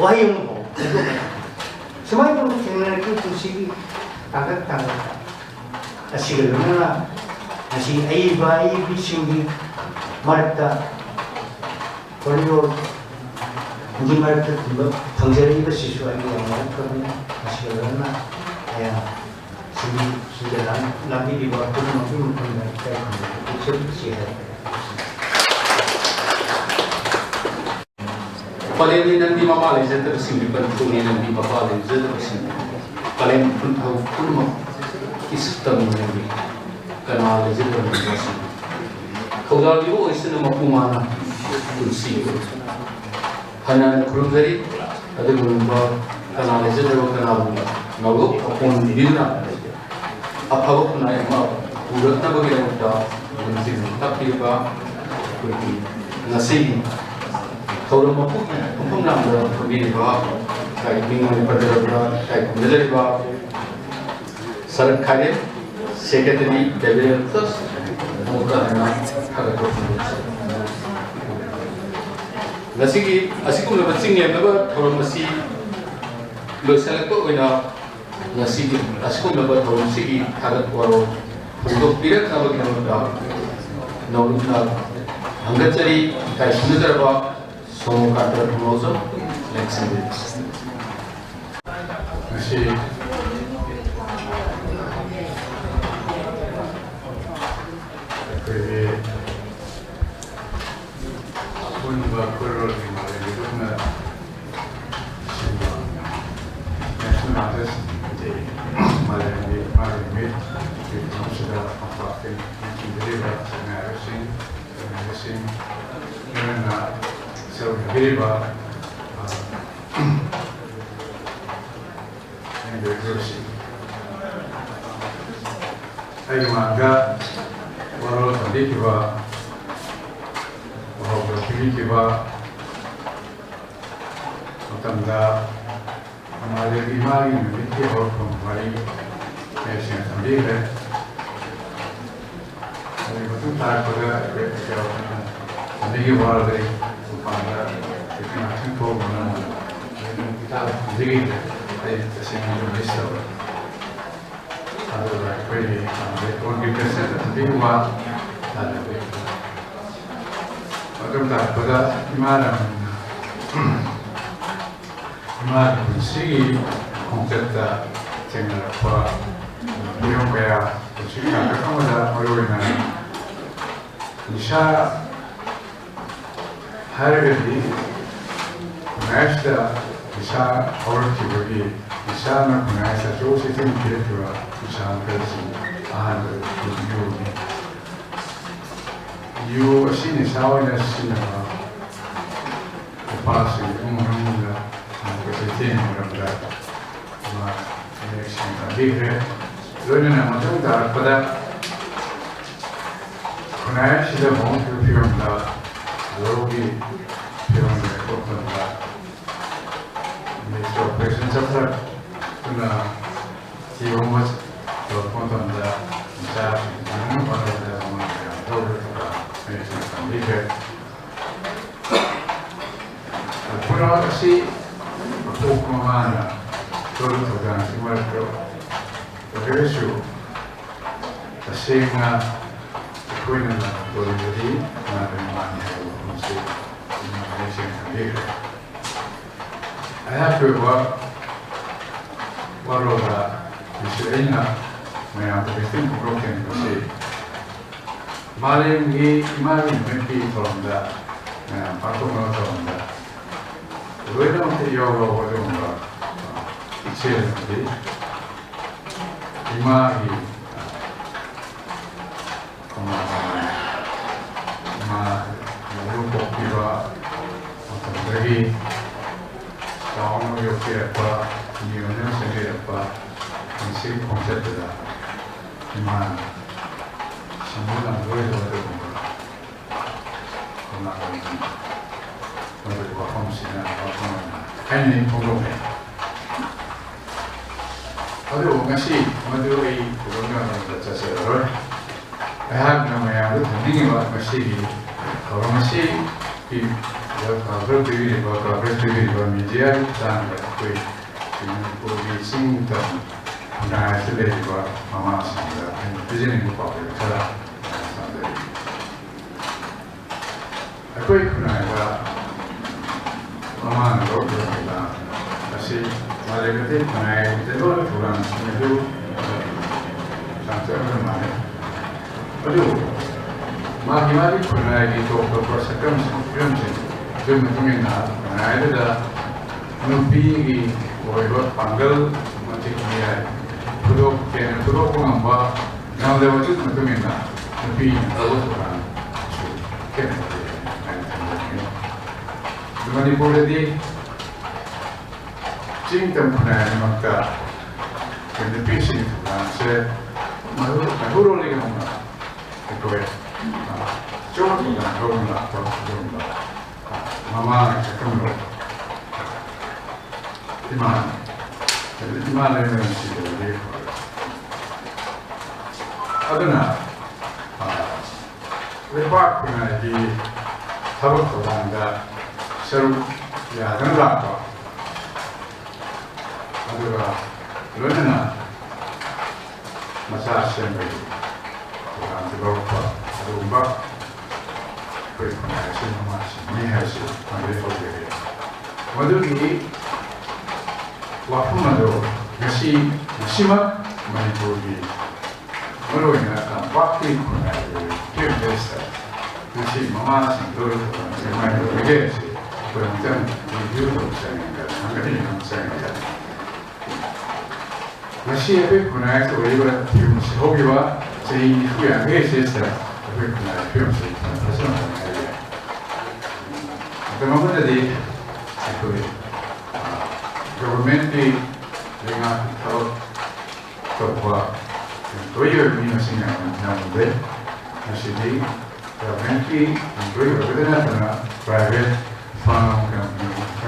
Why you know? So my people can see Agatha. I see Luna, I see Ava, Bishing, Marta, Corridor, Marta, Hungary, the Sishu, I see Luna, and see the Lambi, what to know, she had. Palem nan di mama le zeta sing pan tuni nan di papa le zeta sing palem pun au pun mo kistam nan di kana le zeta sing khawdal di o isna mapumana pun si hana kurungari adu gumba kana le zeta kana nago apun dina aphago kuna ma uratna bagi ta sing tapi ba kuti nasi Khorilongee, Apunba, Khorilongee, like being on the Padra, like Malemgee, Saran Khaye, Secretary, Developers, Moka, Nasiki, Asikum, the singing member, Khorilongee, Losalako, in a Nasiki, Asikum, member, Khorilongee, Harakwaro, who period of no Hangatari, Kashmir. So, Carter also next week. Apunba Khorilongee Malemgee National Artist Malemgee we consider affecting to deliver nursing so deliver and the nursing. I manga world conditiva or primitiva Otanda Malemgee Malemgee or from Mali nation Tamile I was too tired for that I think you are very Upanda if you are too poor without digging the same myself otherwise really they won't be present at the big one that way pada imaram si konsepta tenga pa yung kaya sika kakamada oyoina nisha hargadi nashta nisha orti nisha na kunasa jo sitin kiretua nisha persi ahanda you asini sawa na sinama pasi umurunga kesetin murabda ma election adigre lona na matunda pada kunaya sida mo firmda logi firmda kopanda next operation chapter kuna tiyomas to kopanda ja anu pada Pura kasi untuk mana turun pegang semua itu beresu sehingga kuinan boleh jadi mana mana itu mesti Malaysia sendiri. Ayah kedua warola Israelnya memang beristim broken kasi Malemgee from the Pakumano from the loinamte yoga wadunga ichilandi imagi Malemgee Otandagi Taono Yokiapa Nyonya Sengirapa Isi Konsepta Iman Semula Doi Doi Kona Doi Wahom Sina Wahom Kaini Pongome Ado ngasi madu ai punya orang jasa orang ayah nama yang itu tinggi banget ngasi kalau ngasi di cover TV di bawah cover TV di bawah media dan kui ini pun singkat nah itu dari bawah mama sangga ini jadi buka cara sangga aku ikut naik mama nggak berapa ngasi Malemgee naik telur kurang itu sampai mana? Aduh, mari pernah gitu beberapa sekam film itu naik ada nubi orang panggil macam ni produk pengamba yang lewat itu nubi terus orang di Manipur di Cinta pernah maka kena pising saya mahu lagi mana itu cuma orang mama cakap di mana yang mesti dia adanya lepas pernah di tabuk orang dah seru ya dan apa Apunba, London, massage center, orang Eropa, Apunba, perkoneksi masih ni hasil, ambil fotografi. Malemgee, waktu itu nasi mak Manipur di, malu ini kan waktu koneksi, dia biasa, nasi mama sendiri, nasi Manipur biasa, perempuan video saya, angkat ini saya. Masih apa guna itu orang film sehobiwa sehingga itu yang biasa apa guna film sehobiwa pasal apa ya? Tapi tadi itu government di dengan tahu bahwa itu ini masih yang muda masih di government di itu berbeda dengan private farm yang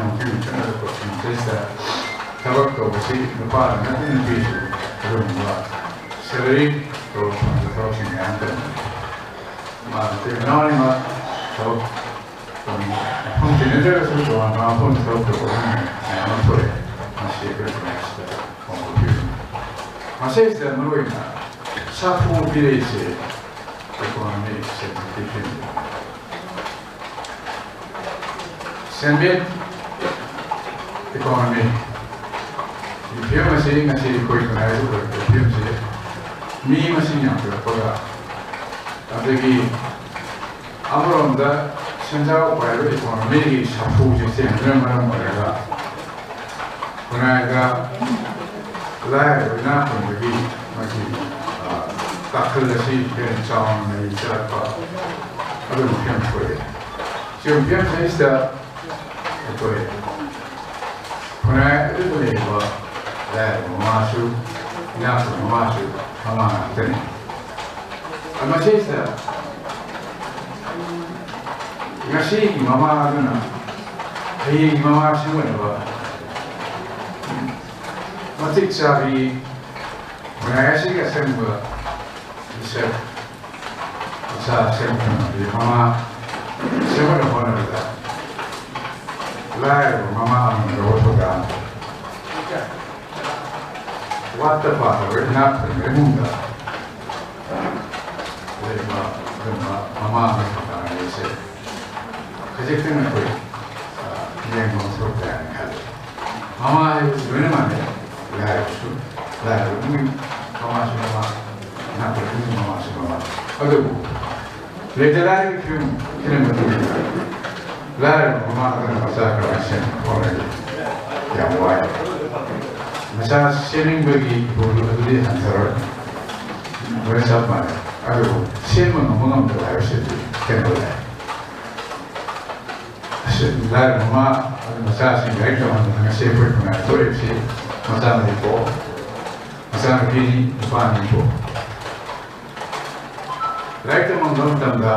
mungkin ada investasi Tabak tu mesti lepas nanti nanti belum buat seri tu tahu sini antar. Tapi mana ni tahu pun jenis dia tu orang pun tahu tu orang yang tu masih berkoneksi komputer. Masih sedang melalui sapu pilih ekonomi seperti ini. Sembet ekonomi film masih ngasih koi kenal itu film sih, mi masih nyampe pada, tapi amron dah senjata baru ekonomi ini sapu jenis yang mana mereka, mereka lahir benar pun bagi masih kalkulasi pencang ni siapa, ada film koi, film saya sudah koi, mereka itu boleh buat masuk, nak masuk, sama ni. Masih saya, masih mama tu na, ini mama semua ni bah. Masih cari, masih ke semua, bisa semua. Mama semua dah pernah ada. Lahir mama ambil program. What the fuck? We're not remember. Mama I said, because if you're not good, you're going to throw that in hell. Mama is doing money. Mama not working. Mama. Other literary film, Mama masa collection already. Yang why? Masa sharing bagi bulu itu hantar. Mereka apa? Aduh, sharing ngomong tu harus itu kenapa? Lalu mama masa sih baik tu mana share pun mana tu sih masa Manipur, masa begini bukan Manipur. Lalu tu mengapa tanda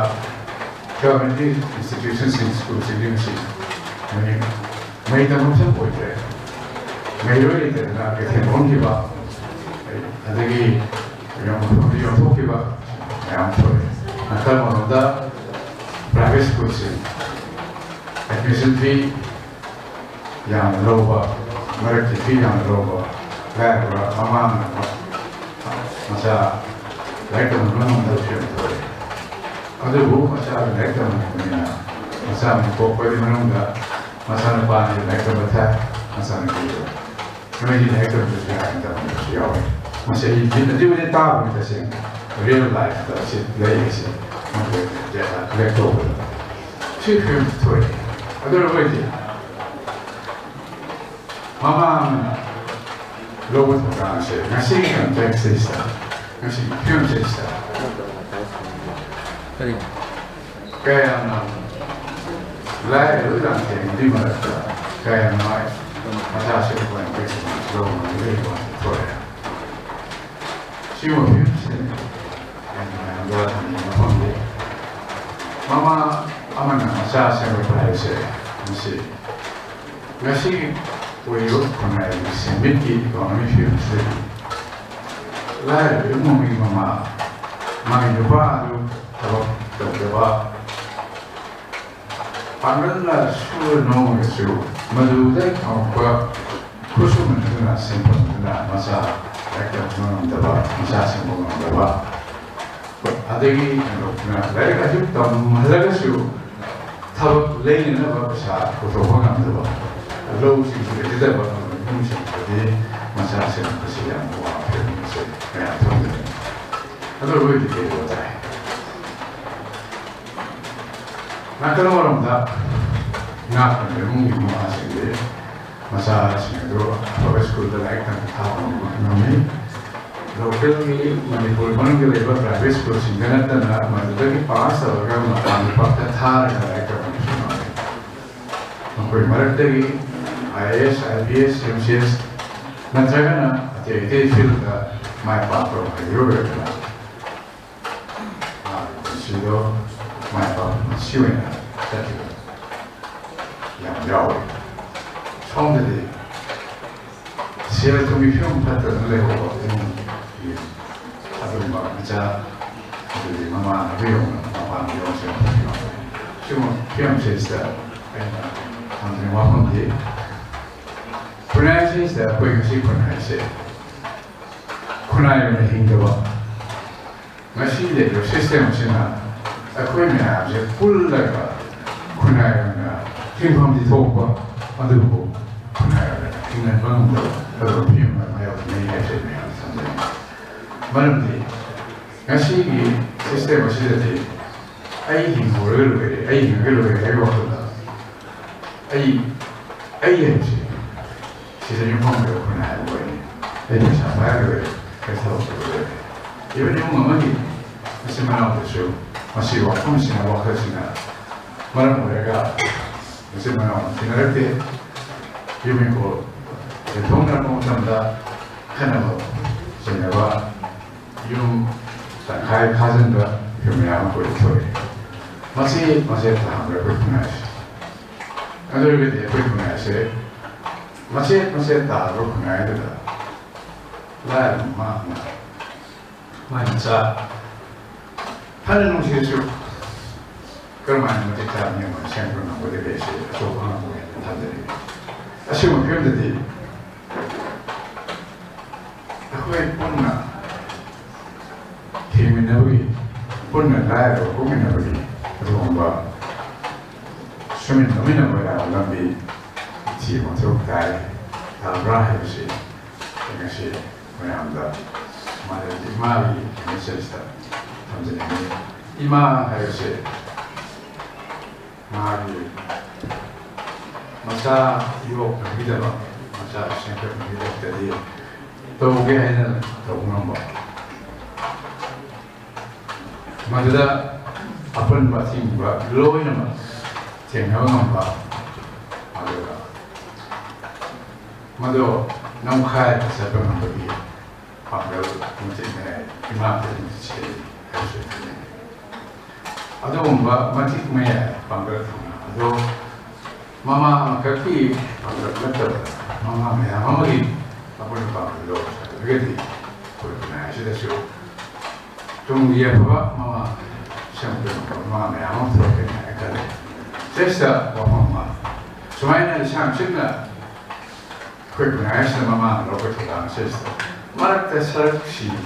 government institutions in schools in Indonesia. May tanong sa po ito. Ngayon ito na kitemon kiba. Adagi yung po kiba. Ngayon po. Nakal mga private schools admission fee yang low ba, merit fee yang low ba. Kaya mama masa lahat ng mga daw po. Ada bu masa naik teman punya masa pokok di mana enggak masa depan naik teman tak masa itu kemudian naik teman juga ada siapa masa ini nanti kita tahu kita sih real life kita sih lagi sih mungkin jadi lektor sih film story ada lagi mama logo terang sih ngasih kan teks sih ngasih film sih Kaya lain itu yang di mana kaya naik masa sih bukan bisnis loh ini bukan proyek. Siapa sih yang buat ini apa? Mama aman masa sih berapa sih masih wujud kena sembilan ekonomi sih. Lain itu mungkin mama main lupa tu. Kalau panggillah suruh nong itu, maludah apa khusus mana simpan mana masa mereka nong dapat masa simpan dapat. Adagi kalau mereka hidup dalam masalah itu, tahu lain apa besar khusus orang dapat. Lalu sih tidak dapat mungkin jadi masa simpan kesian buat film saya tahu. Kalau boleh dikatakan. Nah kalau orang tak nak mungkin masih dia masa itu apa sekolah terlalu kan tahu kami lokal ni Manipur mana kita lepas private sekolah sehingga nanti nak mana lagi pas orang macam pakar thar terlalu kan semua. Mungkin mereka lagi IAS, IPS, MCS nanti kan ada itu field mai pakar juga kan. Sido mai pakar siapa yang jauh, somdade, siapa tu film pada level ini, Apunba macam jadi mama film, mama film semua film saya, antara mama dia, pronunciation saya apa yang sih pronunciation, kunai mana hingga masih dia sistem sana, aku ni aja full lagi. Kunainya, film di toko, ada bu, kunainya, ini bang, ada film macam ni macam ni. Malemgee, ngasih ni sistem macam ni, ayah hingga ayah waktu tu, ayah sih, sistem yang mana kunainya boleh, ayah siapa boleh, kita boleh. Even yang mana ni, masih mana tu, masih waktu sina. Malam mereka mesti mana tinarete, ini ko, itu orang macam dah kenapa, sengaja, yung tak kajian dah, yung yang ko itu, masih tahap berpunai, ada lebih berpunai sih, masih tahap berpunai itu dah, lain macam, pada nungsi itu. Kerana kita ni macam mana boleh besi, so orang boleh tadi. Asyik film tadi, aku pun nak film ni pun nak layar, pun nak bagi, tu orang suami kami nak berada dalam di cium tu kai, abra itu dengan si macam dah, Malemgee mari ini cerita, macam ni, ima itu mari masa yo kita ba masa sengkak kita tadi tahu ke hanya tahu nama maksudnya apa yang buat sih buat low ini mah tinggal nama maksudnya maksud namkai siapa nama dia panggil macamnya imam itu sih harus itu ada umba macam mana panggil ada mama kaki panggil macam mama lagi apa yang panggil lo begitu nah sudah sudah tunggu dia apa mama sampai mama yang terus kena kali sesa mama semuanya sampai 그날 마마 로버트가 했어. 말할 때 사람이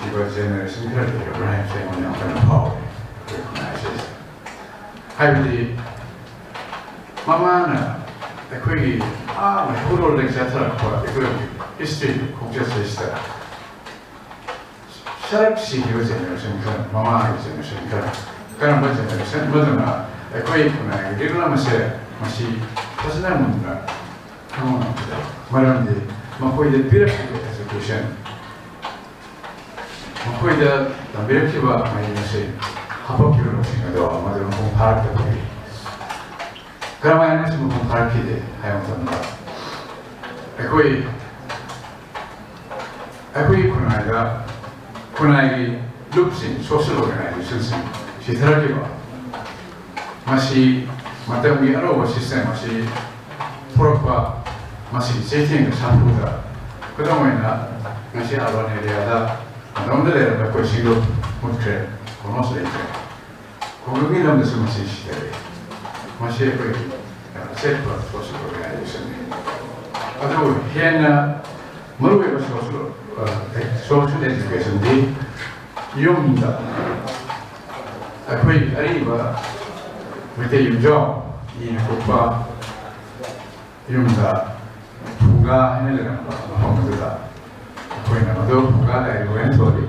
이거 제너레이션 그럴 때 브라이언 세이먼이 어떤 파워 그날 했어. 하이브리 마마는 거기 호롤 렉처를 하고 그 히스토리 국제에서 있어. 사람이 이거 제너레이션 그 마마 제너레이션 그런 거 제너레이션 뭐더나 거기 그날 리그라면서 맛이 퍼스널 문제가 Marandi, makoida pira execution. Makoida também que vai mais assim, apa que eu sei que eu mas eu não comparo com ele. Karena ini semua comparo que de, ayam tambah. Aku kunai lupsin social organization si terlebih masih macam ni ada sistem masih proper masih setting sampuda. Kedamainya nasi awan ini ada, namun dari ada kuisido mungkin konos lagi. Kalau kita dalam semua sisi dari masih sepa social organization. Aduh, hanya melalui social education di yumda. Aku hari ini kita yumjau ini kupa yumda. Buka ini dengan apa maksudnya? Aku ini maksud buka dari luar sorry.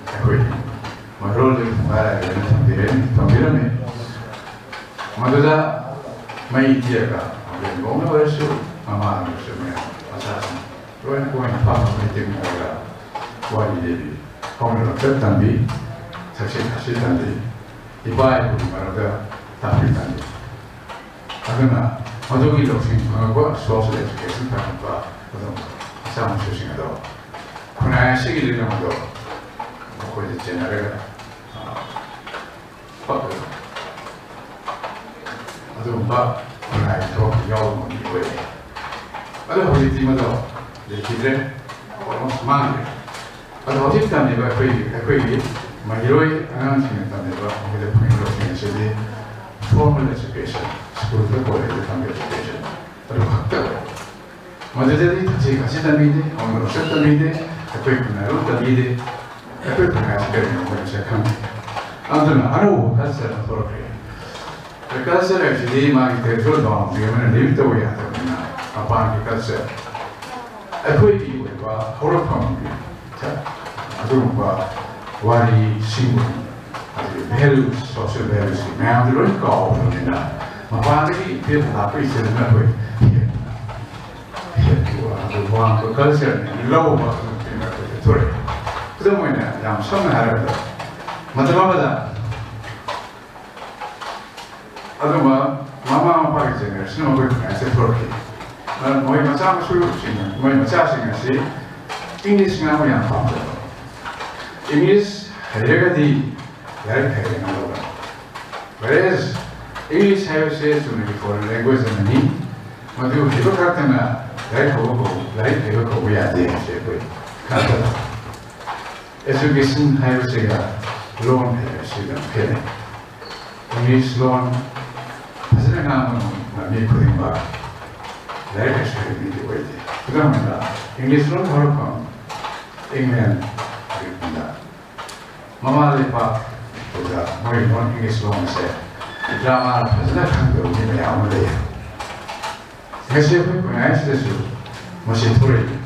Aku ini maksud buka dari tampiran ni. Maksudnya, mai dia kan, aku ngomong bersih, mama bersih ni, asas. Luar aku ini faham meeting ada, wali jadi, kamu nak tambi, saksi tambi, ibai pun ada tambi tambi. Karena maksud kita sih, kalau social education kan apa, betul, sama sih ada. Kena sih kita nak ada, aku jadi general, apa? Aduh, Pak, kena itu jauh lebih. Aduh, hari ini mana? Jadi orang semangat. Aduh, hari ini aku ini mahiroi anak sini kami kita punya sini jadi formal education. Sekolah college kami education. Aduh, hakka. Macam jadi kasih kami ini, orang rosak kami ini, aku punya rut kami ini, aku punya sekarang macam kami. Aduh, aduh, kasih orang Kalser actually mari terus dong, bagaimana lihat tu ya, apa yang kalser. Aku ini buat horor film, aduh buat wari simbol, values, social values, memang tu orang kau ni na. Apa lagi dia apa istilah apa? Aduh buat kalser ni, low macam tu tu. Kita mana yang sama ada, macam apa dah? Aduh, mama pakai jenis, semua berkenaan seperti. Mau macam suruh sini, mau macam sini, English nggak mau yang paham. English harga di dari harga nggak. Whereas English harusnya cuma di foreign language ini, maju hidup katanya dari kau ya deh siapa. Kata education harusnya loan harusnya kene. English loan Hasilnya kami putih bah, dari ekspor ini juga itu. Kita mana English loan harus kau, England kita. Mama lepas, kita mau loan English loan saya. Drama hasilnya kan tu ini yang mana dia. Hasil pun punya sesuatu masih turun.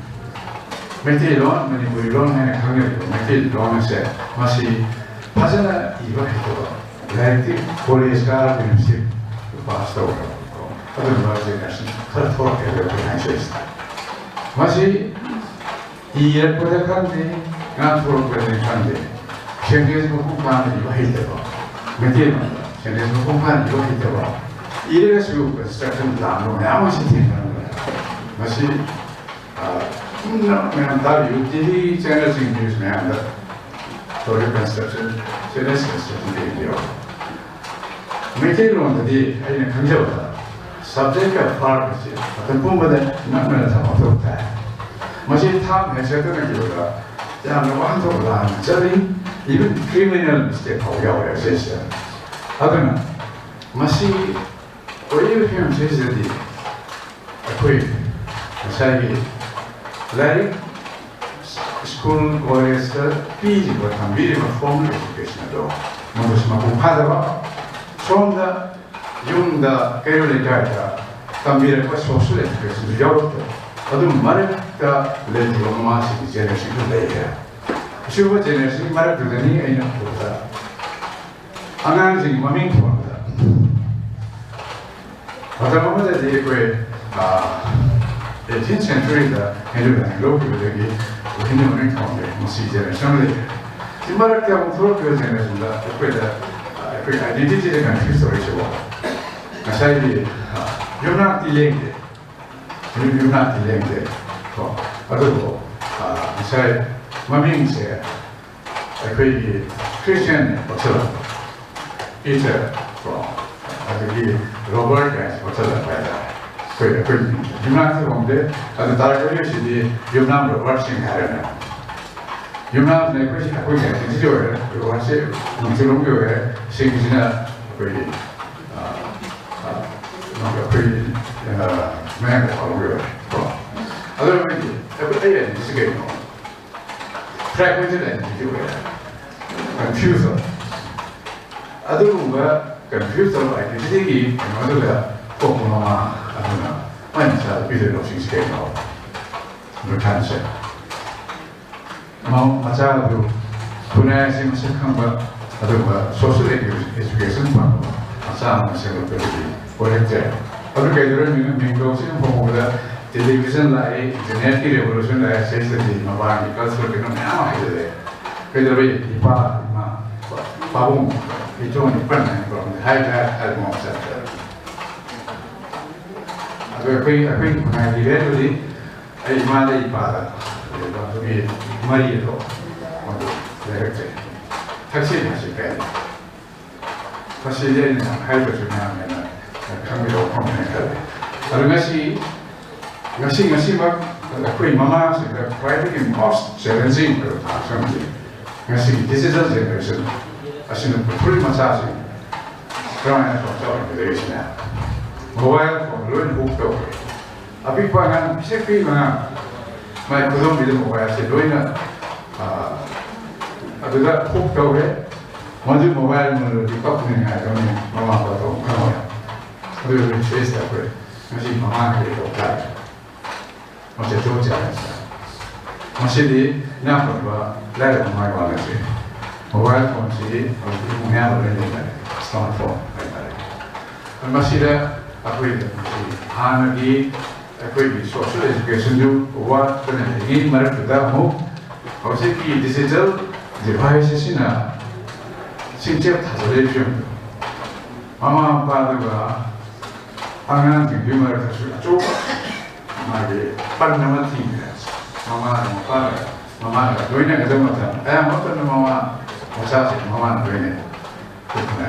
Mesti loan, Manipur loan hanya Kangleipak, mesti loan saya masih hasilnya ibarat itu. Like the police car, you see. Pastor, 어떤 제네레이션 컬토르게 되고 할수 있다. 마치 이에 보다간데 나 토르게 되는데 현대에서 공부하는 이거 할 때고 메디에만 현대에서 공부하는 이거 할 때고 이래서 그 스트럭처는 나무 아무 시스템이 되는 거야. 마치 그냥 다 유틸리 제너지인 비즈니스 한다. 도리 컨스트럭션 제네시스 컨스트럭션이에요. 메테리얼들이 아니면 강조다. subject가 파르지. 어떤 부분에 남는 상황도 다. 마치 탐 해석하는 기로가 야, 너 한쪽으로 하는 저리 이건 크리미널 미스테이크하고 야워요, 진짜. 하더나 마치 어이를 표현 제시들이 거의 자기 라이브 스쿨 거에서 삐지고 한 미리만 폼을 education으로 먼저 공부하다가 좀 더 용다 개요를 가야 también pues social education yo 어떤 말을다 레디오 마시 제네레이션 레이야 슈퍼 제네레이션 말을 듣더니 애는 보다 아나지 마밍 보다 어떤 것들이 그18th century다 해주는 로그들이 우리는 오늘 가운데 무슨 제네레이션을 이 말을 때 하고 서로 그 제네레이션다 그 아이덴티티에 관한 필수로 사실이 유난 딜레이인데 유난 딜레이인데 그리고 사실 마밍세 그 크리스천 어쩌다 이제 아주 로버트 어쩌다 봐야 그 유난세 보는데 아주 다른 것이 유난 로버트싱 하려는 유난 내 것이 갖고 있는 지조에 그리고 사실 무슨 교회 생기나 거기 그 매일 하고요. 아들은 everyday is getting on. Fragmented and confused. 아들과 confused identity 아들과 꼭보나 아들나 많이 잘 비슷한 options getting on. 그렇다면서. 마찬가지로 분야에 생각한 것 아들과 social education 받고 마찬가지로 생각들이 Correcte. Otro que yo en mi introducción como la televisión la internet y revolución la es de mamá y caso que no me ama de que yo ve y pa bom y yo ni pan pero hay algo más a ver aquí con el nivel de hay madre y padre cuando vi marido cuando correcte taxi así que 사실은 할거 중에 하나는 강미로 보면은 ngasi 막 거의 마마스가 private most challenging 그런 상황이 ngasi digital generation 아시는 풀 마사지 그런 것도 되시나 모바일 폰으로 복도 아비과는 피색비가 말 그런 믿음 모바일에 로이나 아들가 복도에 먼저 모바일을 바꾸는 게 아니라 마마하고도 그러고요. 그리고 제스다 그래. 다시 마마한테 없다. 어제 좋지 않았어요. 사실이 나쁘고 라이브 많이 와가지고 모바일 폰이 공유하는 거는 스마트폰 말이야. 마시라 아프리카 하나기 아프리카 소셜 에듀케이션도 와 그런 얘기 말을 듣다 뭐 어차피 디지털 디바이스나 실제 다져내주면 마마 아빠들과 방향 등급을 다시 쭉 막이 빨리만 팀이야. 마마가 너희는 그런 것처럼 애 못하는 마마 못사지 마마는 너희는 그렇구나.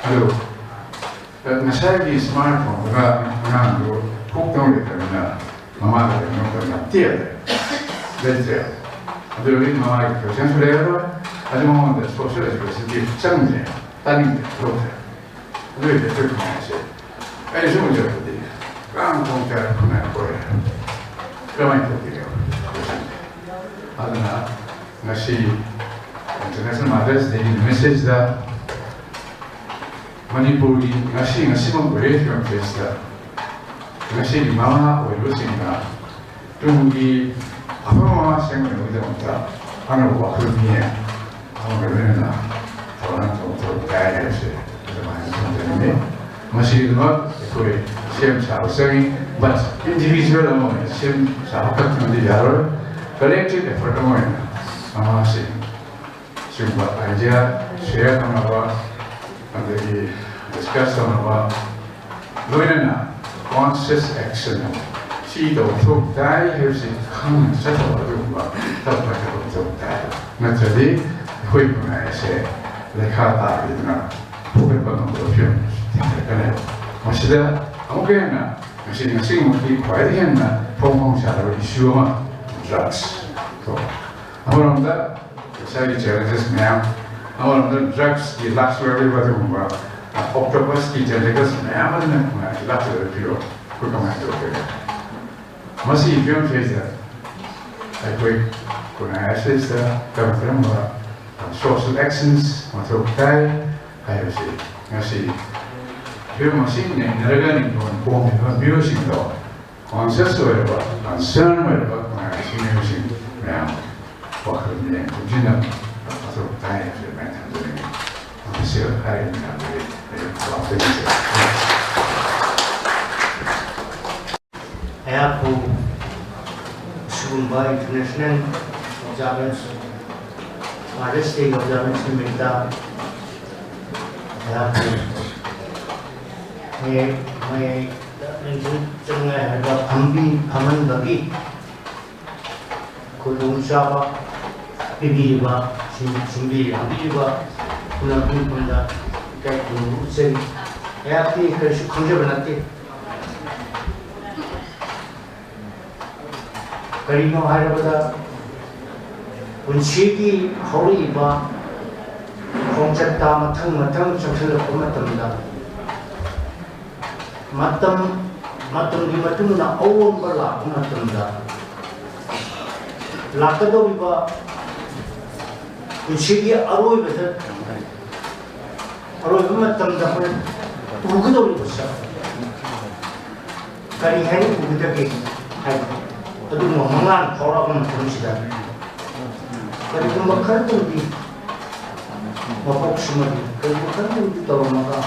그리고 나사기 스마트폰가 그냥 폭동이 되면 마마가 이런 거 뛰어야 돼. 내줘야 돼. 그리고 마마가 교장을 해요. 하지만 소셜 에듀케이션이 짱이에요. 따님들 그렇대요. 그리고 이제 그렇게 해야지. 아니 좀 문제들이 깡통짜리 보내는 거예요. 그러면 이렇게요. 하나 다시 International Mothers Day 메시지다. Manipuri ngasiman boleh kami festa. Ngasi di mana boleh sehingga tunggu apa mama saya menurut kita anak buah kerja. Bagaimana orang tua kaya sih, macam mana macam ni, masih lama, ikut same saying, but individual among same collective effort among idea, share and discuss conscious action. She don't talk die, here's it come, settle die. Naturally, when I say, the car is not put up on the films. Masida, okay, now, I'm sitting quiet again, from shadow issue on drugs. So, I want that, the side challenges now. I want the drugs, the last very well. Octopus teachers now and then left the pure command. Must see film face that. I quick when I assist the social actions, what to die, I see. Film machine and regarding on music though. Conscious whatever, concern whatever, when I see music now. What could be a dinner? So die if you might have doing it. I'm still hiding now. I have Apunba International Observance, Artist Day Observance in Minta. I have Malemgee, Khorilongee, say, I have to conjure Karino Hyderabad, when Shiki, Horiba, Hongchata, Matang, Chakla, Matam, di Matuna, own Bala, Matamda. Lakadoriba, when Shiki Aroi with it. Aroi Matamda, Ugudoribusa. Kari Henry with the gate. Aduh mengan orang manusia. Dari pembakaran itu di bapak semua di pembakaran itu tahu maka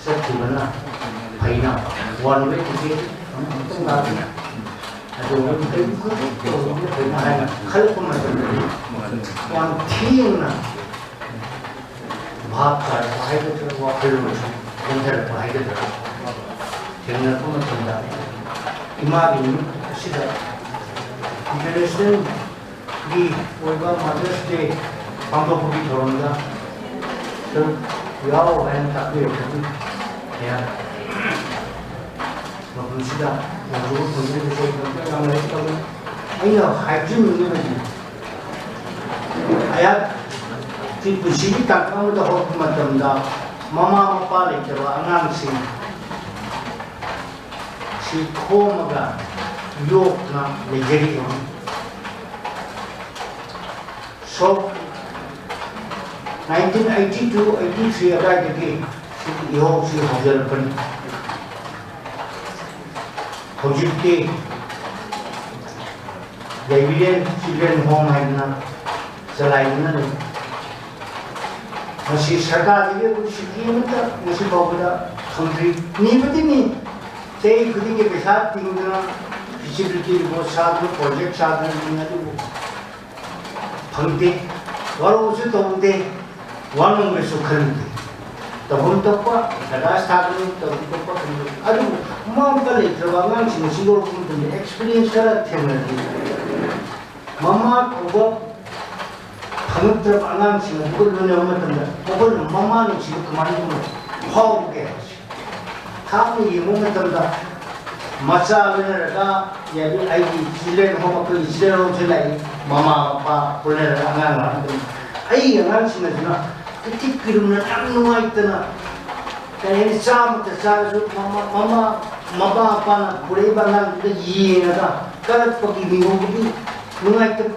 satu mana, paina, one way ticket, itu nggak ada. Aduh pembakaran itu paina, kalau pembakaran yang tinggi, bahkan bahaya itu wakil macam, konser bahaya itu, jangan pun macam Imagine, consider international di Mother's Day, Pangkapuki Toronda. So, yaw and takbir ya. Consider yang dulu consider yang lain kalau ayo hygiene ini lagi. Ayat di posisi takkan udah hobi macam dah. Mama apa lagi kalau anak sih. Si Komaga Yok na Nigeria. So 1982-83 arrived again. Si Yok si Hajar Pani. Hojibke Liberian children home had na selain na ni. Masih सरकार ये कुछ की मतलब मुझे बहुत बड़ा country नहीं बती नहीं. Say, could you get a shot thing, visibility was shot, project shot, and Punti, what was it on day? One of the Sukhandi. The Huntapa, the last happening, the Huntapa, I don't know, Mom Valley, the Wangans in Single Company, experience her tendency. Mama, over Punta Anans in a good number, Mama, and she commanded how gas. Kami moment of the masa benar jadi ayi children home aku children home selai mama papa benar anak ayi anak sini na ketik kirumna anu aitna kaya sam tersa mama apa na pure bangan kita ye na kalat pagi minggu ini nungai tu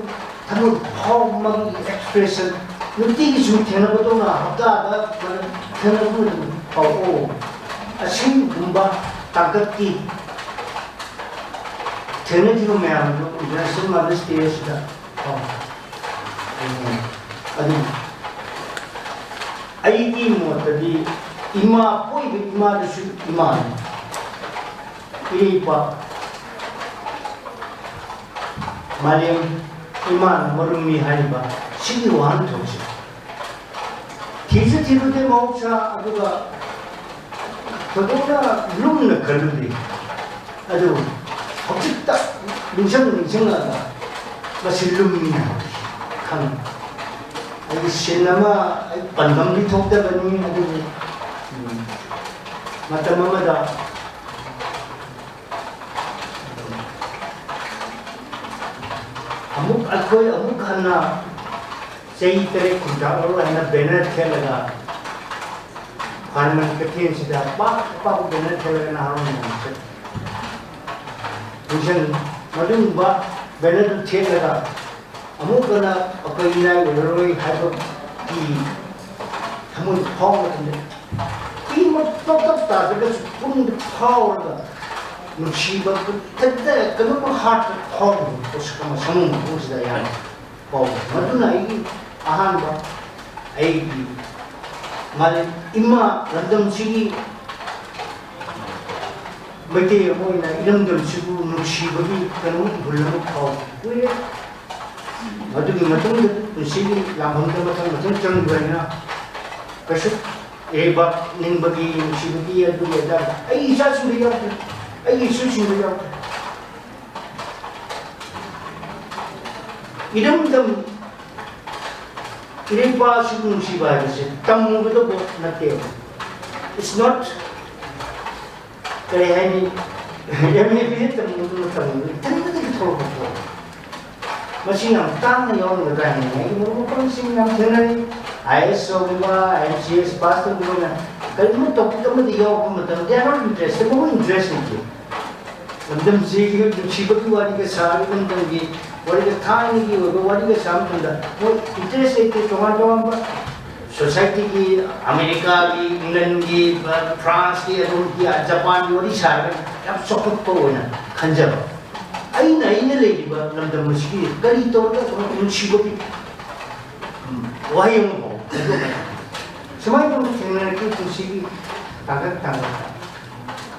tamu how magi expression nanti isu tiada betul na hafta ada tiada pun oh Asin Bumba Tagati Tenetino Mam, International Mother's Day. I eat more the Ima, Ima, the Iman. iripa Malem iman marumi haiba sigi wan thoche kisa thirude maucha aduga todona lumna kaludi adu hokita ningsanga masi lummi kan ai sinama ai pandam bi thokta bani adu matamamada amuk akoi amuk hana sei tere kunta ro hana banner khelaga hanman kathin sida pa banner khelaga na haron se vision madum ba banner khelaga amuk na akoi nai roi haiba ki thamun phong ne ki mo top ta daga pung phao ga Nusiba tete kanu ko heart home uska masamung usda yan ko maduna ai ahan ba ai mal imma random sigi mate mo ina ilam dum sigu nusiba bi kanu bulam ko we madu ki matung sigi lamham da matung chang baina kasu e ba ning bagi nusiba bi adu ya ai isa suriya ai suci ne ya idam dam iripa sibun siba se tamu beto bo nate it's not kare hai ni yami bi tamu tamu thoro ko machine tam na yo na ga ni ai mo ko sing nam thenai ISO ba IGS pass to go na kalmo to to mo diyo ko matam they are not interested mo interested Madam Zigi, she put what you saw, even what is the time you go, what is the something that interested Toronto, society, America, England, France, Japan, what is happening? I'm so good for one. Kanjab. I know in a lady, but not the mosquito. Very told us what she would be. Why you know? So my community to see Tanga.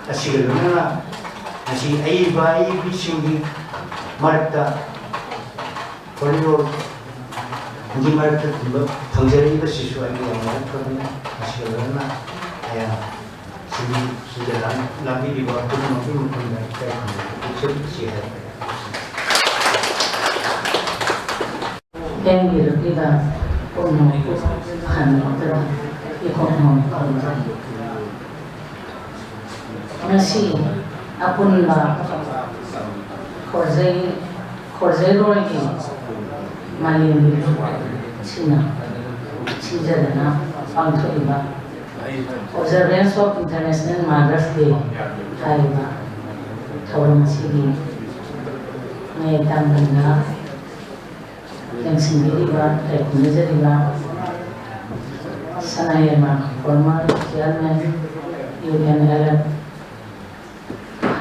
A cigarette. Nasi ai bai bisingi marta Khorilongee di marta pangjari ba sisu ai yang marta ni nasi lana ya sini sudah nabi di waktu mungkin mereka itu sih yang kita umum kan kita ikut nasi Apunba Khorilongee Malemgee China Chijadana Pangthoiba Observance of International Mother's Day Thaiba Thorum Sigi May Tamgana Lengsingiriba Teknizariba Sanayama former chairman Union Arab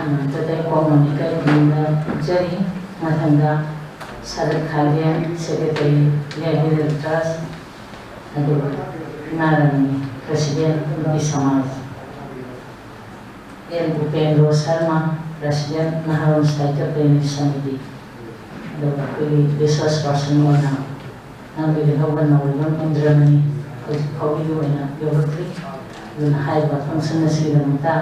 Today, communicate in the jury, Matanga, Sarat Khalian, Secretary, Legal Trust, and Narani, President Bisamas. Ajit Sharma, President Naharun State Planning Committee. The resource person was now we have one in Germany, how we do in a Yorkshire, when high functions in the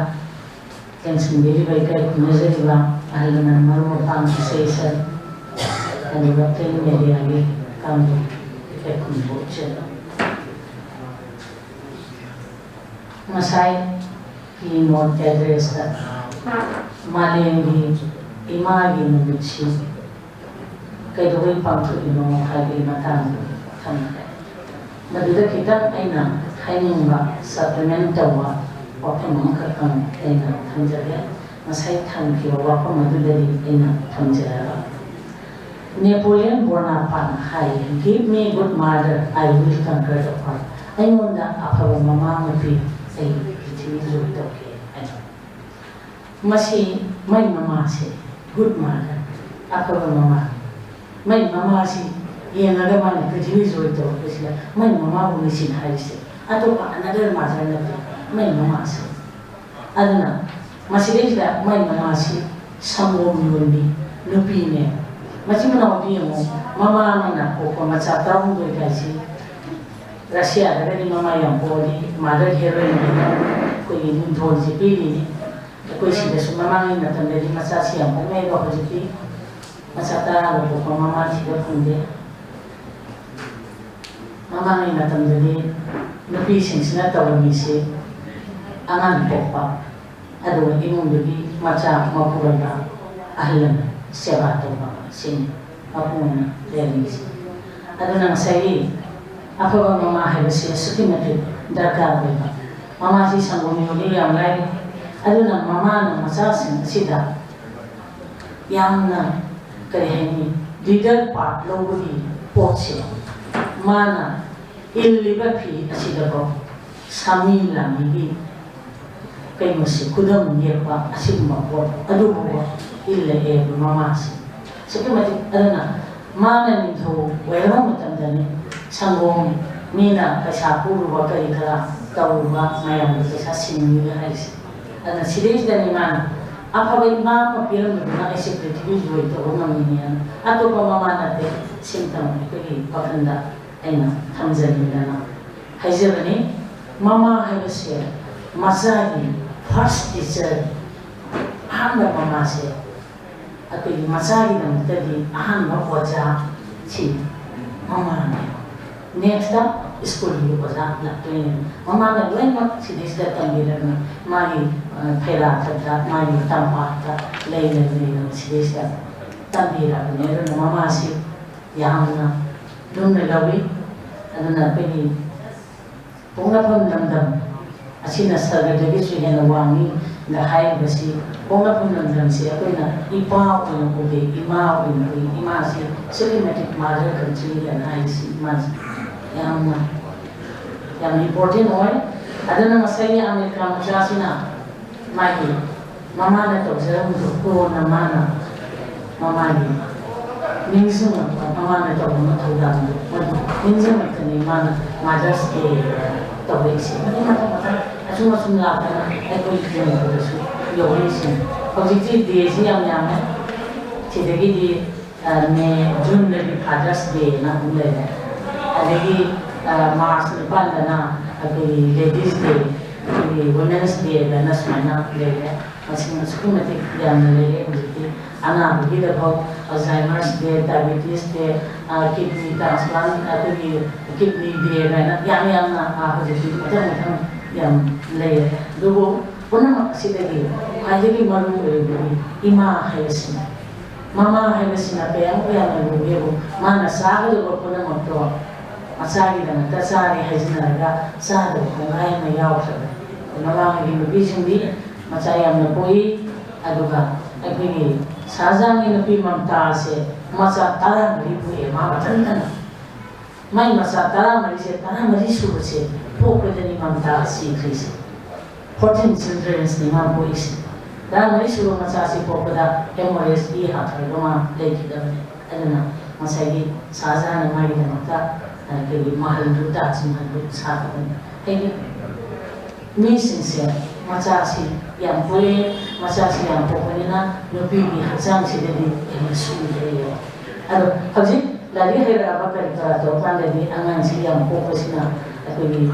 yang sendiri baik kunjungan ahlinya malu pangkisah dan juga tim media lagi kamu kunjungan masai keynote address Malemgee imagi nubici kedua pangtu ino hari matang tanah maduda kita aina hanya supplement tawa Wapang mengkakang ena thamjaya, masai thamki wapang madudari ena thamjaya. Napoleon Bonaparte hai, give me good mother, I will conquer the world. I know that apa mama mapi, I itu toke. Masih, my mama say, good mother, apa mama, my mama say, yang ada mana kerja itu, my mama mungkin hai say, atau another mother nanti. May mamasa. Aduna, Masih mai manasi sangom yoni nupi ne masih menaupi mo mama mana ko maca tahun doi kasi Rusia dari mama yang poli mother heroine ko ini don jipi ko isi desu mama ni natan dari maca siang ko mai do jipi maca ta ko mama si do funde mama ni natan dari nupi sing sina tawani si angan popa aduh imong jadi macam mapurana ahlan sewa atau sini apun dari sini aduh nang saya apa mama harus sesuatu mati darkar mereka mama sih sanggup nyuri yang lain aduh nang mama nang macam sida yang nang kerehani leader part loguri poche mana illibapi sida ko samila migi kay masih kudam niya pa asin mapot adu mo ille mama si sabi mati na mana nito wala mo tandani sangong mina kasapuro wa kay kala tawba mayam sa sinila halis ana silis dani mana apa ba mama piram na kasi secretary do ito ngamiyan ato pa mama natin sintang kay pakanda ay na Tanzania na haizerani mama halos masagi first teacher ahamba mama se ako'y masagi ng tadi ahamba waja si mama ne next up school yung waja na tuwing mama na luwin mo si disda tambira na mari pera tata mari tampa ta layla si disda tambira na mama si yang na doon nagawi ano na pwede pungapang damdam asina sa gagawin siya na wangi na hay basi pungapang damdam siya ako na ipa ko yung kubi ima ko yung ima siya cinematic mother country and hay si mas yang important oy ada na masaya Amerika masya sina maki mama na to sa ko na mana mama ni minsan mama na to mo tawag minsan ni mana Mother's Day tawag siya mata asum la na ay ko yung so yung sin positive day siya yang chidagi di ne June ni Father's Day na ulay adagi March ni panda na agi Ladies Day agi Women's Day na nasmana lele masing sukumatik yan lele ulit ana begitu bahwa Alzheimer's Day, Diabetes Day, kidney transplant, atau kidney day, yang jadi macam-macam yang lain. Dulu pernah masih lagi, hari malu ima hayasin, mama hayasin apa yang lalu mana sahal dulu pernah motor, masari dan tasari hayasin harga sahal pengai mayau sahaja. Mama lagi berbising di macam yang napoi aduga, lagi Sajang ini lebih memtasi masa tarang ribu mama tentang main masa tarang merisi tarang merisu bersih pokok jadi memtasi krisis 14 children ni mampu isi dan merisu masa si pokok dah MOS hatar rumah lagi dah ada masa ini sajang yang mari dah kali mahal duta semua duta ini missing masa si yang boleh masa si yang pokoknya lebih dihasang si jadi sulit. Aduh, habis lagi hari apa kerja atau kan jadi angan si yang pokoknya aku ni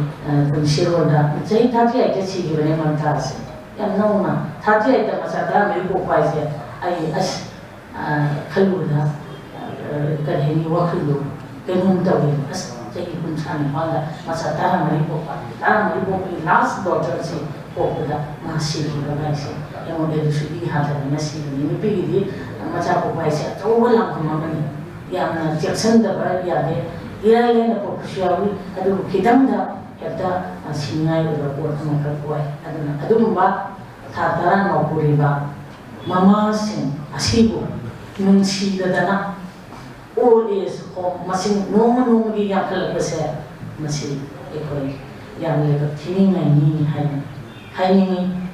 konsiroda. Jadi tadi aja si gimana mantas. Yang nama tadi aja masa dah meri pokok aja. Kalau dah kerja ni waktu tu kenum tahu jadi pun sana pada masa dah meri pokok last daughter si pokok dah masih juga masih yang udah disudi hadir masih ini pergi macam pokok sih tahu lang kemana yang Jackson dah berada dia lain pokok siawi aduh kita dah kita singai udah buat mereka buat aduh mbak tataran mau puriba mama sing asibu nunci dana old age home masih nomor yang kalau besar masih ekor yang lebih tinggi ini Hai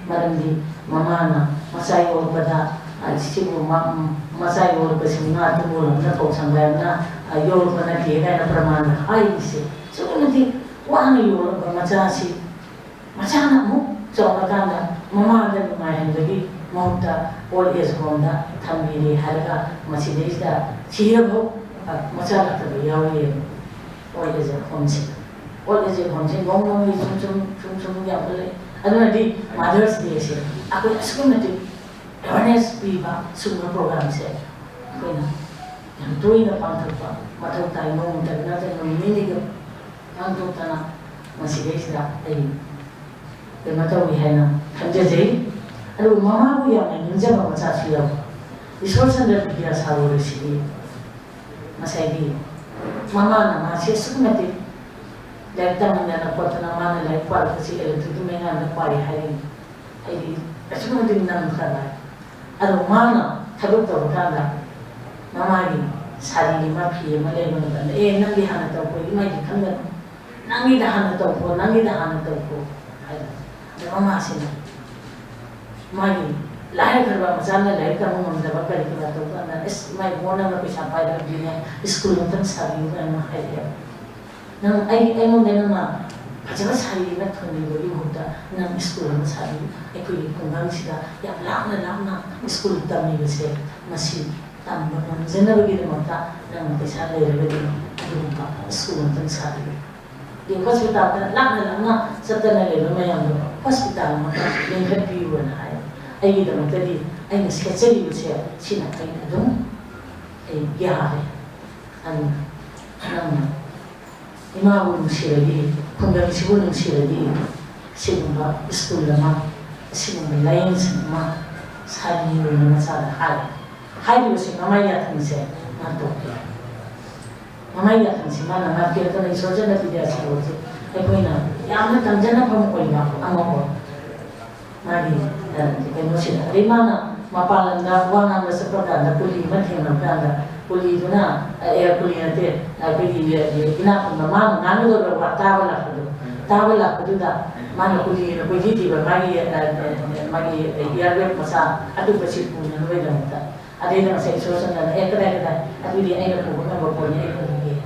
Malemgee mama na masai or pada sibu masai or bersama tu boleh na kau sampai na yor pada dia na permana hai si so nanti wah ni yor macam si macam nak mu coba kan mama dan ꯅꯨꯡꯉꯥꯏꯍꯟꯕꯒꯤ ꯃꯍꯨꯠꯇ old age ꯍꯣꯝꯗ ꯊꯝꯕꯤꯔꯦ ꯍꯥꯏꯔꯒ ꯃꯁꯤꯗꯩꯁꯤꯗ ꯁꯤꯔꯐꯥꯎ ꯃꯆꯥ ꯂꯥꯛꯇꯕ ꯌꯥꯎꯔꯤꯑꯕ old age ꯍꯣꯝꯁꯤꯗ old age ꯍꯣꯝꯁꯤ ꯅꯣꯡꯃꯒꯤ ꯁꯨꯝ ꯌꯥꯝꯈꯠꯂꯛꯏ ꯑꯗꯨꯅꯗꯤ mother's ꯗꯦꯁꯦ ꯑꯩꯈꯣꯏ ꯑꯁꯨꯛꯀꯤ ꯃꯇꯤꯛ ꯑꯦꯋꯥꯔꯅꯦꯁ ꯄꯤꯕ ꯁꯤꯒꯨꯝꯕ ꯄ꯭ꯔꯣꯒ꯭ꯔꯥꯝꯁꯦ ꯑꯩꯈꯣꯏꯅ ꯌꯥꯝ ꯇꯣꯏꯅ ꯄꯥꯡꯊꯣꯛꯄ ꯃꯊꯧ ꯇꯥꯏ ꯅꯣꯡꯃꯇ ꯅꯠꯇ꯭ꯔꯒ ꯅꯨꯃꯤꯠ ꯅꯤꯅꯤꯒ ꯄꯥꯡꯊꯣꯛꯇꯅ ꯃꯁꯤꯗꯩꯁꯤꯗ ꯑꯩ ꯀꯩꯅꯣ ꯇꯧꯏ ꯍꯥꯏꯅ ꯈꯟꯖꯖꯩ ꯑꯗꯨꯒ ꯃꯃꯥꯕꯨ ꯌꯥꯝꯅ ꯅꯤꯡꯖꯕ ꯃꯆꯥꯁꯨ ꯌꯥꯎꯏ ꯏꯁꯣꯔ ꯆꯟꯗ꯭ꯔ ꯕꯤꯗ꯭ꯌꯥꯁꯥꯒꯔꯁꯤꯗꯤ ꯉꯁꯥꯏꯒꯤ ꯃꯃꯥꯅ ꯃꯥꯁꯤ ꯑꯁꯨꯛꯀꯤ ꯃꯇꯤꯛ ꯂꯥꯏꯔꯤꯛ ꯇꯝꯍꯟꯗꯅ ꯈꯣꯠꯇꯅ ꯃꯥꯅ ꯂꯥꯏꯔꯤꯛ ꯄꯥꯔꯛꯄꯁꯤ ꯑꯦꯂꯦꯛꯇ꯭ꯔꯤꯛꯀꯤ ꯃꯩꯉꯥꯟꯗ ꯄꯥꯔꯤ ꯍꯥꯏꯔꯤꯅꯤ ꯑꯩꯗꯤ ꯑꯁꯨꯛꯀꯤ ꯃꯇꯤꯛ ꯅꯝꯈ꯭ꯔꯕ ꯑꯗꯣ ꯃꯥꯅ ꯊꯕꯛ ꯇꯧꯕ ꯀꯥꯟꯗ ꯃꯃꯥꯒꯤ ꯁꯥꯔꯤ ꯑꯃ ꯐꯤ ꯑꯃ ꯂꯩꯕ ꯃꯇꯝꯗ ꯅꯪꯒꯤ ꯍꯥꯟꯅ ꯇꯧꯈꯣ ꯏꯃꯥꯏꯗꯤ ꯈꯪꯒꯅꯨ ꯅꯪꯒꯤꯗ ꯍꯥꯟꯅ ꯇꯧꯈꯣ ꯅꯪꯒꯤꯗ ꯍꯥꯟꯅ ꯇꯧꯈꯣ ꯍꯥꯏꯕ ꯑꯗꯣ ꯃꯃꯥꯁꯤꯅ ꯃꯥꯒꯤ ꯂꯥꯏꯔꯈ꯭ꯔꯕ ꯃꯆꯥꯅ ꯂꯥꯏꯔꯤꯛ ꯇꯝꯕ ꯉꯝꯗꯕ ꯀꯔꯤ ꯀꯔꯥ ꯇꯧꯕ ꯀꯥꯟꯗ ꯏꯃꯥ ꯏꯕꯨꯡꯉꯣ ꯅꯪꯅ ꯄꯩꯁꯥ ꯄꯥꯏꯔꯕꯗꯤꯅꯦ ꯁ꯭ꯀꯨꯜ ꯑꯃꯇꯪ ꯁꯥꯕꯤꯌꯨ ꯀꯥꯏꯅ ꯍꯥꯏꯔꯛꯑꯦꯕ ꯅꯪ ꯑꯩꯉꯣꯟꯗ ꯅꯪꯅ ꯐꯖꯕ ꯁꯥꯔꯤ ꯑꯃ ꯊꯣꯟꯕꯤꯕꯒꯤ ꯃꯍꯨꯠꯇ ꯅꯪ ꯁ꯭ꯀꯨꯜ ꯑꯃ ꯁꯥꯕꯤꯌꯨ ꯑꯩꯈꯣꯏꯒꯤ ꯈꯨꯡꯒꯪꯁꯤꯗ ꯌꯥꯝ ꯂꯥꯞꯅ ꯁ꯭ꯀꯨꯜ ꯇꯝꯃꯤꯕꯁꯦ ꯃꯁꯤ tamba namjana bagi demata nang pesa le bagi dumpa school tang sari di hospital ta lakna satana le mayam do hospital ma le happy wan hai ai demata di ai sketcheri se sina ai adum ai ya hai an nang ima bu siragi kunga sibu siragi sigumba school lama sigumba lines ma sari ni ma sa hai hai si mama ya thang se na to mama ya thang si mana ma ke to nei soja na pidya si ho se ai koi na ya na tam jana pham koi ma amo ko mari ke no si ari mana ma palan na wa na sa pa da puli ma theng na ka da puli tu na puli na te pe di ina pa mama na no do wa ta wala ko da mana puli na ko di ba mari ya re masa adu pa si pu na no da ta ada yang saya suruh sana, kada, tapi dia ada pun pokoknya itu.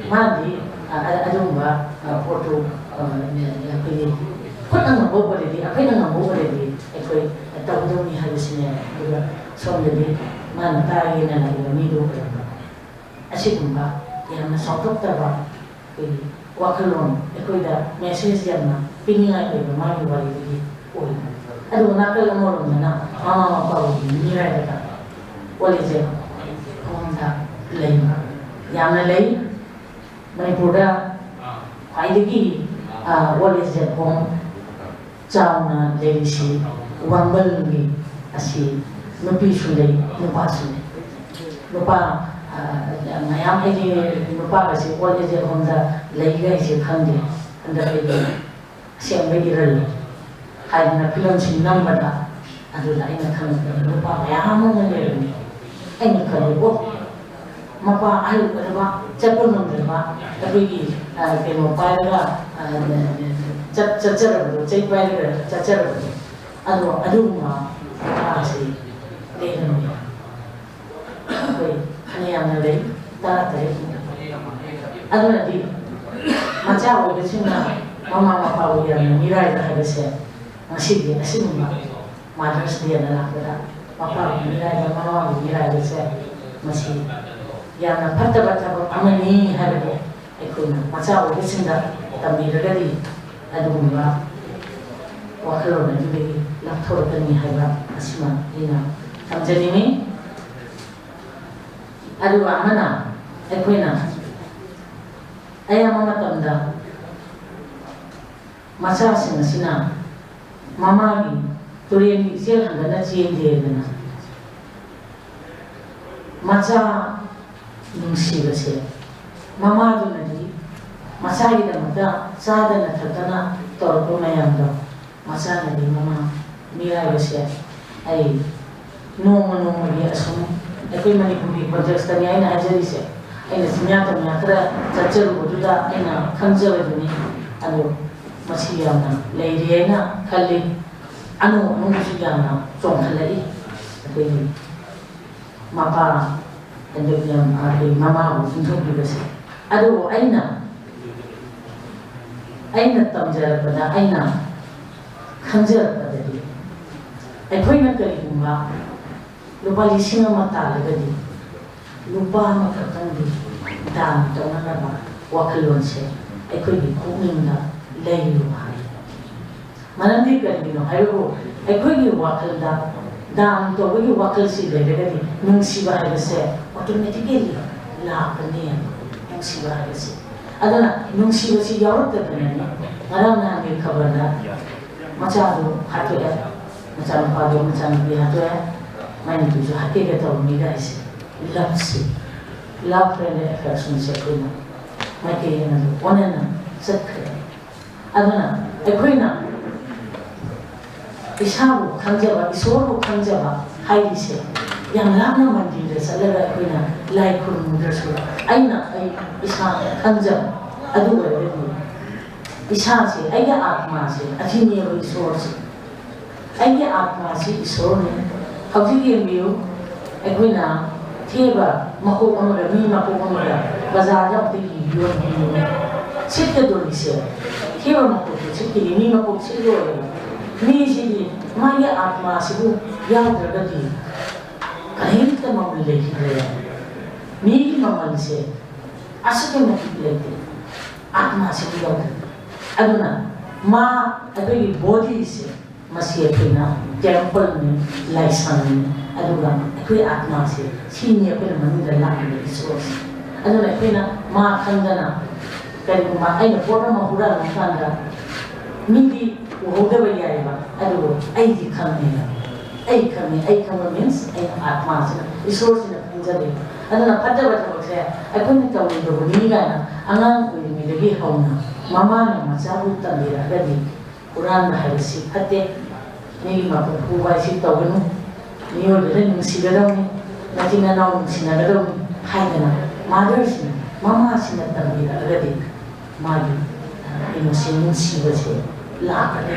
Mandi ada juga foto yang pilih. Kau nak bawa dia, apa yang nak bawa dia? Ekoi tahu ni harusnya juga soalnya dia mana tahu ni nak ni do. Asyik pun yang sokok terba pilih. Wakalon ekoi dah message yang mana pilih lagi mana balik lagi. Oh, aduh nak kalau mau mana, mama apa ni raya dah. Oleh Honda lain, yang lain Manipur ada lagi oleh Hong China dari si Malemgee asi nupi sulai nupa mayam ini nupa kasi oleh Honda lagi kasi khande anda lagi siang bagi rel hai na film si number dah aduh lain khande nupa mayam mana anh khởi bốc mà qua ai cũng được ba chất bút nông được ba tại vì cái một bài là chất rồi chơi bài rồi chất rồi adu mà gì đây là mình anh em đấy ta thấy adu là gì mà cháu cái chuyện là mama papa bây giờ mình ra là cái gì mà xin mà Mother's Day là cái đó Papa mengira mama mengira itu masih yang pertama amani hari ini ikut macam orang sendiri tapi regadi ada benda wakil orang juga lapor kami hari masih mana sampai ini ada mana ikut ayah mama tanda macam sina mama ni Turian kecil anda cium dia dengan macam nungsi bersih. Mama tu nanti macam kita muda sadar nak terkena torko mayam tu. Macam nanti mama mira bersih. Ay no dia asum. Aku Manipur project tadi ayah nak ajar dia. Ayah senyata menyata cacar bujuda ayah kanjar ini. Aduh masih yang lagi dia nak kali anu sudah na song kali tapi mapa untuk yang mama untuk juga sih aduh aina tamjar pada aina kanjar pada dia ꯑꯩꯈꯣꯏꯅ ꯀꯔꯤꯒꯨꯝꯕ ꯂꯨꯄꯥ 1,000 ꯑꯃ ꯇꯥꯜꯂꯒꯗꯤ ꯂꯨꯄꯥ ꯑꯃꯈꯛꯇꯪꯗꯤ ꯗꯥꯟ ꯇꯧꯅꯅꯕ ꯋꯥꯈꯜꯂꯣꯟꯁꯦ ꯑꯩꯈꯣꯏꯒꯤ ꯄꯨꯛꯅꯤꯡꯗ ꯂꯩꯌꯨ ꯍꯥꯏ ꯃꯔꯝꯗꯤ ꯀꯔꯤꯒꯤꯅꯣ ꯍꯥꯏꯕꯕꯨ ꯑꯩꯈꯣꯏꯒꯤ ꯋꯥꯈꯜꯗ ꯗꯥꯟ ꯇꯧꯕꯒꯤ ꯋꯥꯈꯜꯁꯤ ꯂꯩꯔꯒꯗꯤ ꯅꯨꯡꯁꯤꯕ ꯍꯥꯏꯕꯁꯦ ꯑꯣꯇꯣꯃꯦꯇꯤꯀꯦꯂꯤ ꯂꯥꯛꯀꯅꯤ ꯅꯨꯡꯁꯤꯕ ꯍꯥꯏꯕꯁꯦ ꯑꯗꯨꯅ ꯅꯨꯡꯁꯤꯕꯁꯤ ꯌꯥꯎꯔꯛꯇꯕꯅꯅꯤ ꯉꯔꯥꯡ ꯅꯍꯥꯟꯒꯤ ꯈꯕꯔꯗ ꯃꯆꯥꯗꯨ ꯍꯥꯠꯇꯣꯛꯑꯦ ꯃꯆꯥꯅꯨꯄꯥꯗꯨ ꯃꯆꯥꯅꯨꯄꯤ ꯍꯥꯠꯇꯣꯛꯑꯦ ꯃꯥꯏ ꯅꯨꯄꯤꯁꯨ ꯍꯥꯠꯀꯦꯒ ꯇꯧꯕꯅꯤꯒ ꯍꯥꯏꯁꯦ ꯂꯞꯁꯤ ꯂꯞ ꯐ꯭ꯔꯦꯟ ꯑꯦꯐꯦꯛꯁꯟꯁꯦ ꯑꯩꯈꯣꯏꯅ ꯃꯥꯏꯀꯩ ꯑꯃꯗ ꯑꯣꯟꯅꯅ ꯆꯠꯈ꯭ꯔꯦ ꯑꯗꯨꯅ ꯑꯩꯈꯣꯏꯅ ꯏꯁꯥꯕꯨ ꯈꯪꯖꯕ ꯏꯁꯣꯔꯕꯨ ꯈꯪꯖꯕ ꯍꯥꯏꯔꯤꯁꯦ ꯌꯥꯝ ꯂꯥꯞꯅ ꯃꯟꯗꯤꯔꯗ ꯆꯠꯂꯒ ꯑꯩꯈꯣꯏꯅ ꯂꯥꯏ ꯈꯨꯔꯨꯝꯗ꯭ꯔꯁꯨ ꯑꯩ ꯏꯁꯥ ꯈꯪꯖꯕ ꯑꯗꯨ ꯑꯣꯏꯔꯒꯗꯤ ꯏꯁꯥꯁꯦ ꯑꯩꯒꯤ ꯑꯥत्माꯁꯦ ꯑꯁꯤꯅꯦꯕ ꯏꯁꯣꯔꯁꯦ ꯑꯩꯒꯤ ꯑꯥत्माꯁꯤ ꯏꯁꯣꯔꯅꯤ ꯍꯧꯖꯤꯛ ꯌꯦꯡꯕꯤꯌꯨ ꯑꯩꯈꯣꯏꯅ ꯊꯦꯕ ꯃꯀꯣꯛ ꯑꯃꯒ ꯃꯤ ꯃꯀꯣꯛ ꯑꯃꯒ ꯕꯖꯥꯔꯗ ꯑꯝꯇ ꯌꯣꯟꯕꯤꯌꯨ ꯁꯤꯠꯀꯗꯣꯔꯤꯁꯦ ꯊꯦꯕ ꯃꯀꯣꯛꯇꯨ ꯁꯤꯠꯀꯅꯤ ꯃꯤ ꯃꯀꯣꯛ ꯁꯤꯠꯂꯣꯏ ꯃꯤꯁꯤꯗꯤ ꯃꯥꯒꯤ ꯑꯥत्माꯁꯤꯕꯨ ꯌꯥꯎꯗ꯭ꯔꯒꯗꯤ ꯀꯔꯤꯝꯇ ꯃꯃꯜ ꯂꯩꯈꯤꯗ꯭ꯔꯦ ꯃꯤꯒꯤ ꯃꯃꯜꯁꯦ ꯑꯁꯨꯛꯀꯤ ꯃꯇꯤꯛ ꯂꯩꯇꯦ ꯑꯥत्माꯁꯤꯕꯨ ꯌꯥꯎꯗ꯭ꯔꯦ ꯑꯗꯨꯅ ꯑꯩꯈꯣꯏꯒꯤ ꯕꯣꯗꯤꯁꯦ ꯃꯁꯤ ꯑꯩꯈꯣꯏꯅ ꯇꯦꯝꯄꯜꯅꯤ ꯂꯥꯏꯁꯪꯅꯤ ꯑꯗꯨꯒ ꯑꯩꯈꯣꯏ ꯑꯥत्माꯁꯦ ꯁꯤꯅꯤ ꯑꯩꯈꯣꯏꯅ ꯃꯅꯨꯡꯗ ꯂꯥꯛꯏꯕ ꯏꯁꯣꯔꯁꯦ ꯑꯗꯨꯅ ꯑꯩꯈꯣꯏꯅ ꯈꯪꯗꯅ ꯀꯔꯤꯒꯨꯝꯕ ꯑꯩꯅ ꯄꯣꯠ ꯑꯃ ꯍꯨꯔꯥꯟꯕ ꯀꯥꯟꯗ ꯃꯤꯗꯤ ꯎꯍꯧꯗꯕ ꯌꯥꯏꯕ ꯑꯗꯨꯕꯨ ꯑꯩꯗꯤ ꯈꯪꯉꯦꯕ ꯑꯩ ꯈꯪꯕ ꯃꯤꯟꯁ ꯑꯩꯅ ꯑꯥत्माꯁꯤꯅ ꯏꯁꯣꯔꯁꯤꯅ ꯈꯪꯖꯔꯦ ꯑꯗꯨꯅ ꯐꯠꯇꯕ ꯊꯕꯛꯁꯦ ꯑꯩꯈꯣꯏꯅ ꯇꯧꯔꯤꯕꯅꯤ ꯀꯥꯏꯅ ꯑꯉꯥꯡ ꯑꯣꯏꯔꯤꯉꯩꯗꯒꯤ ꯍꯧꯅ ꯃꯃꯥꯅ ꯃꯆꯥꯕꯨ ꯇꯝꯕꯤꯔꯛꯑꯒꯗꯤ ꯍꯨꯔꯥꯟꯕ ꯍꯥꯏꯕꯁꯤ ꯐꯠꯇꯦ ꯃꯤꯒꯤ ꯃꯄꯨ ꯄꯨꯕ ꯍꯥꯏꯁꯤ ꯇꯧꯒꯅꯨ ꯃꯤꯑꯣꯏꯕꯗ ꯅꯨꯡꯁꯤꯒꯗꯧꯅꯤ ꯃꯆꯤꯟ ꯃꯅꯥꯎ ꯅꯨꯡꯁꯤꯅꯒꯗꯧꯅꯤ ꯍꯥꯏꯗꯅ ꯃꯥꯗꯔꯁꯤꯅ ꯃꯃꯥꯁꯤꯅ ꯇꯝꯕꯤꯔꯛꯑꯒꯗꯤ ꯃꯥꯒꯤ ꯀꯩꯅꯣꯁꯦ ꯅꯨꯡꯁꯤꯕꯁꯦ ꯂꯥꯛꯀꯅꯤ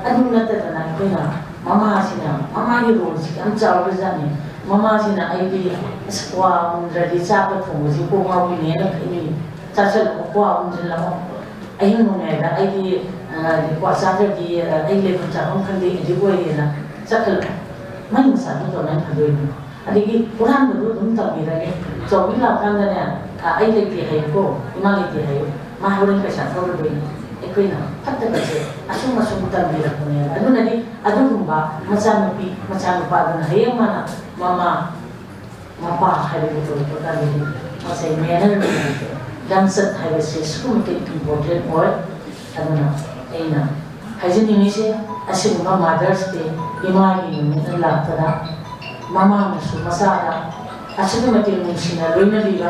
ꯑꯗꯨ ꯅꯠꯇꯗꯅ ꯑꯩꯈꯣꯏꯅ ꯃꯃꯥꯁꯤꯅ ꯃꯃꯥꯒꯤ ꯔꯣꯜꯁꯤ ꯌꯥꯝ ꯆꯥꯎꯕꯖꯥꯠꯅꯤ ꯃꯃꯥꯁꯤꯅ ꯑꯩꯗꯤ ꯀ꯭ꯋꯥ ꯎꯝꯗ꯭ꯔꯗꯤ ꯆꯥꯛꯀ ꯊꯣꯡꯕꯁꯤ ꯀꯣꯛ ꯉꯥꯎꯏꯅꯦꯅ ꯈꯟꯅꯤ ꯆꯥꯁꯤꯜꯂꯛꯄ ꯀ꯭ꯋꯥ ꯎꯝꯁꯤꯜꯂꯛꯑꯣ ꯑꯍꯤꯡ ꯅꯣꯡꯌꯥꯏꯗ ꯑꯩꯗꯤ ꯀ꯭ꯋꯥ ꯆꯥꯗ꯭ꯔꯗꯤ ꯑꯩ ꯂꯩꯐꯝ ꯆꯥꯐꯝ ꯈꯪꯗꯦ ꯑꯦꯗꯤꯛ ꯑꯣꯏꯔꯦꯅ ꯆꯠꯈꯠꯂꯛ ꯃꯥꯏ ꯃꯆꯥꯗꯨ ꯀꯃꯥꯏꯅ ꯐꯗꯣꯏꯅꯣ ꯑꯗꯒꯤ ꯍꯨꯔꯥꯟꯕꯗꯨ ꯑꯗꯨꯝ ꯇꯝꯕꯤꯔꯒꯦ ꯆꯧꯕꯤ ꯂꯥꯛꯀꯥꯟꯗꯅꯦ ꯑꯩ ꯂꯩꯇꯦ ꯍꯥꯏꯌꯨꯀꯣ ꯏꯃꯥ ꯂꯩꯇꯦ ꯍꯥꯏꯌꯨ ꯃꯥ ꯍꯣꯔꯦꯟ ꯄꯩꯁꯥ ꯊꯧꯔꯗꯣꯏꯅꯤ ꯑꯩꯈꯣꯏꯅ ꯐꯠꯇꯕꯁꯦ ꯑꯁꯨꯝ ꯇꯝꯕꯤꯔꯛꯄꯅꯦꯕ ꯑꯗꯨꯅꯗꯤ ꯑꯗꯨꯒꯨꯝꯕ ꯃꯆꯥꯅꯨꯄꯤ ꯃꯆꯥꯅꯨꯄꯥꯗꯨꯅ ꯍꯌꯦꯡ ꯃꯥꯅ ꯃꯄꯥ ꯍꯥꯏꯕꯗꯨ ꯇꯧꯔꯛꯄ ꯀꯥꯟꯗꯗꯤ ꯉꯁꯥꯏ ꯃꯦꯅꯔ ꯂꯝꯆꯠ ꯍꯥꯏꯕꯁꯦ ꯑꯁꯨꯛꯀꯤ ꯃꯇꯤꯛ ꯏꯝꯄꯣꯔꯇꯦꯟ ꯑꯣꯏ ꯑꯗꯨꯅ ꯑꯩꯅ ꯍꯥꯏꯖꯅꯤꯡꯉꯤꯁꯦ ꯑꯁꯤꯒꯨꯝꯕ ꯃꯥꯗꯔꯁ ꯗꯦ ꯏꯃꯥꯒꯤ ꯅꯨꯃꯤꯠꯅ ꯂꯥꯛꯄꯗ ꯃꯃꯥꯅꯁꯨ ꯃꯆꯥꯗ ꯑꯁꯨꯛꯀꯤ ꯃꯇꯤꯛ ꯅꯨꯡꯁꯤꯅ ꯂꯣꯏꯅꯕꯤꯕ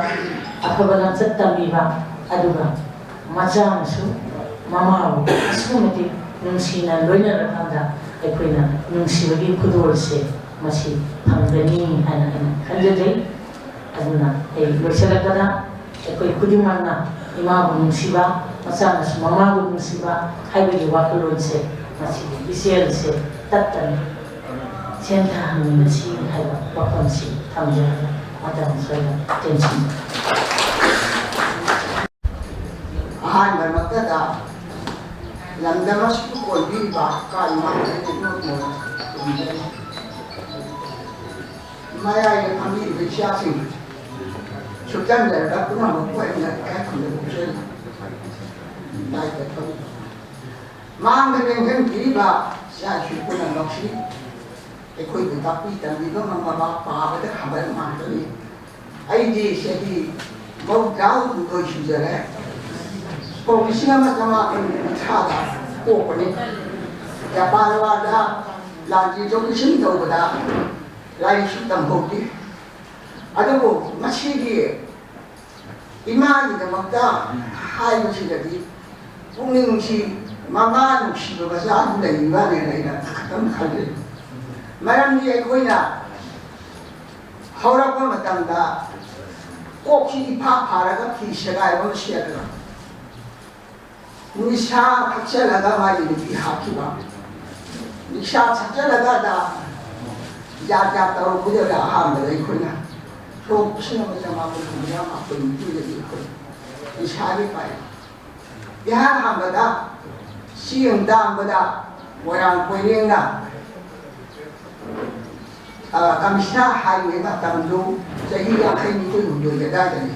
ꯑꯐꯕ ꯂꯝꯆꯠ ꯇꯝꯕꯤꯕ ꯑꯗꯨꯒ ꯃꯆꯥꯅꯁꯨ ꯃꯃꯥꯕꯨ ꯑꯁꯨꯛꯀꯤ ꯃꯇꯤꯛ ꯅꯨꯡꯁꯤꯅ ꯂꯣꯏꯅꯔꯀꯥꯟꯗ ꯑꯩꯈꯣꯏꯅ ꯅꯨꯡꯁꯤꯕꯒꯤ ꯈꯨꯗꯣꯜꯁꯦ ꯃꯁꯤ ꯐꯪꯒꯅꯤ ꯍꯥꯏꯅ ꯑꯩꯅ ꯈꯟꯖꯖꯩ ꯑꯗꯨꯅ ꯑꯩ ꯂꯣꯏꯁꯤꯜꯂꯛꯄꯗ ꯑꯩꯈꯣꯏ ꯈꯨꯗꯤꯡꯃꯛꯅ ꯏꯃꯥꯕꯨ ꯅꯨꯡꯁꯤꯕ ꯃꯆꯥꯅꯁꯨ ꯃꯃꯥꯕꯨ ꯅꯨꯡꯁꯤꯕ ꯍꯥꯏꯕꯒꯤ ꯋꯥꯈꯜꯂꯣꯟꯁꯦ ꯃꯁꯤꯒꯤ ꯏꯆꯦꯜꯁꯦ ꯇꯠꯇꯅ ꯆꯦꯟꯊꯍꯟꯃꯤꯟꯅꯁꯤ ꯍꯥꯏꯕ ꯋꯥꯐꯝꯁꯤ ꯊꯝꯖꯔꯒ ꯃꯇꯝ ꯁꯣꯏꯗꯅ ꯇꯦꯟꯁꯤꯟꯕ ꯑꯍꯥꯟꯕꯃꯛꯇꯗ ꯂꯝꯗꯝ ꯑꯁꯤꯕꯨ ꯀꯣꯏꯕꯤꯔꯤꯕ ꯃꯌꯥꯏꯗ ꯐꯝꯕꯤꯔꯤꯕ ꯏꯆꯥꯁꯤꯡ ꯁꯨꯞꯆꯟꯖꯔꯒ ꯄꯨꯝꯅꯃꯛꯄꯨ ꯑꯩꯅ ꯏꯀꯥꯏꯈꯨꯝꯅ ꯎꯠꯆꯔꯤ ꯂꯥꯏꯗ ꯊꯧꯔꯤ ꯃꯥꯡꯗ ꯂꯦꯡꯖꯟꯕꯤꯔꯤꯕ ꯏꯆꯥ ꯏꯁꯨ ꯄꯨꯝꯅꯃꯛꯁꯤ ꯑꯩꯈꯣꯏꯕꯨ ꯇꯥꯛꯄꯤ ꯇꯝꯕꯤꯕ ꯉꯝꯃꯕ ꯄꯥꯕꯗ ꯈꯕꯔ ꯉꯥꯛꯇꯅꯤ ꯑꯩꯗꯤ ꯆꯍꯤ 62 ꯁꯨꯖꯔꯦ ꯁꯣꯛ 1930ꯗ ꯄꯣꯛꯄꯅꯤ ꯖꯄꯥꯟ ꯋꯥꯔꯗ ꯂꯥꯟꯖꯤ ꯆꯣꯛꯁꯤꯟ ꯇꯧꯕꯗ ꯂꯥꯏꯔꯤꯛꯁꯨ ꯇꯝꯍꯧꯗꯦ ꯑꯗꯨꯕꯨ ꯃꯁꯤꯒꯤ ꯏꯃꯥꯒꯤꯗꯃꯛꯇ ꯍꯥꯏꯕꯁꯤꯗꯗꯤ ꯄꯨꯛꯅꯤꯡꯁꯤ ꯃꯃꯥ ꯅꯨꯡꯁꯤꯕ ꯃꯆꯥꯗꯨ ꯂꯩꯔꯤꯕꯅꯦꯅ ꯑꯩꯅ ꯈꯛꯇꯪ ꯈꯜꯂꯤ ꯃꯔꯝꯗꯤ ꯑꯩꯈꯣꯏꯅ ꯍꯧꯔꯛꯄ ꯃꯇꯝꯗ ꯀꯣꯛꯁꯤ ꯏꯐꯥ ꯐꯥꯔꯒ ꯐꯤ ꯁꯦꯒꯥꯏꯕ ꯑꯃ ꯁꯦꯠꯂꯒ ꯅꯤꯁꯥ ꯊꯛꯆꯜꯂꯒ ꯃꯥꯒꯤ ꯅꯨꯄꯤ ꯍꯥꯞꯈꯤꯕ ꯅꯤꯁꯥ ꯊꯛꯆꯜꯂꯒ ꯖꯥꯠ ꯇꯧꯔꯛꯄꯗꯨꯗ ꯑꯍꯥꯟꯕꯗ ꯑꯩꯈꯣꯏꯅ ꯁꯣꯛ 1994ꯗꯒꯤ ꯑꯩꯈꯣꯏ ꯅꯤꯁꯥꯒꯤ ꯄꯥꯏ ꯏꯍꯥꯟ ꯍꯥꯟꯕꯗ ꯆꯦꯡ ꯇꯥꯡꯕꯗ ꯃꯣꯏꯔꯥꯡ ꯀꯣꯏꯔꯦꯡꯅ Kamisna highway matamdu sahi yakai ni tu yo da ni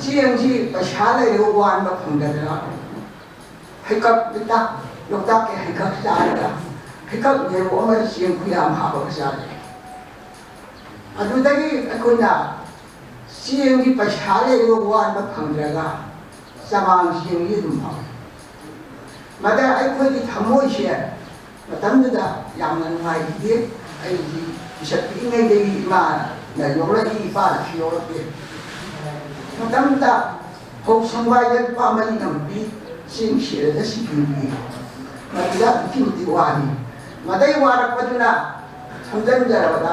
siang si pashala ro wan ba phang da hikap bita lokta ke hikap sa da hikap ye ro ma siang ku yam ha ba sa ni adu dagi akuna siang si pashala ro wan ba phang da ga samang siang yi dum ha mada ai ko di thamoi she matamda yang ngai di ai bisa ingin jadi mana, nah jodoh ini pada jodoh dia. Macam tak, kau sampai paman nampi sing sih ada sih gini, macam bikin diwani. Madai warak paduna, sampai jawab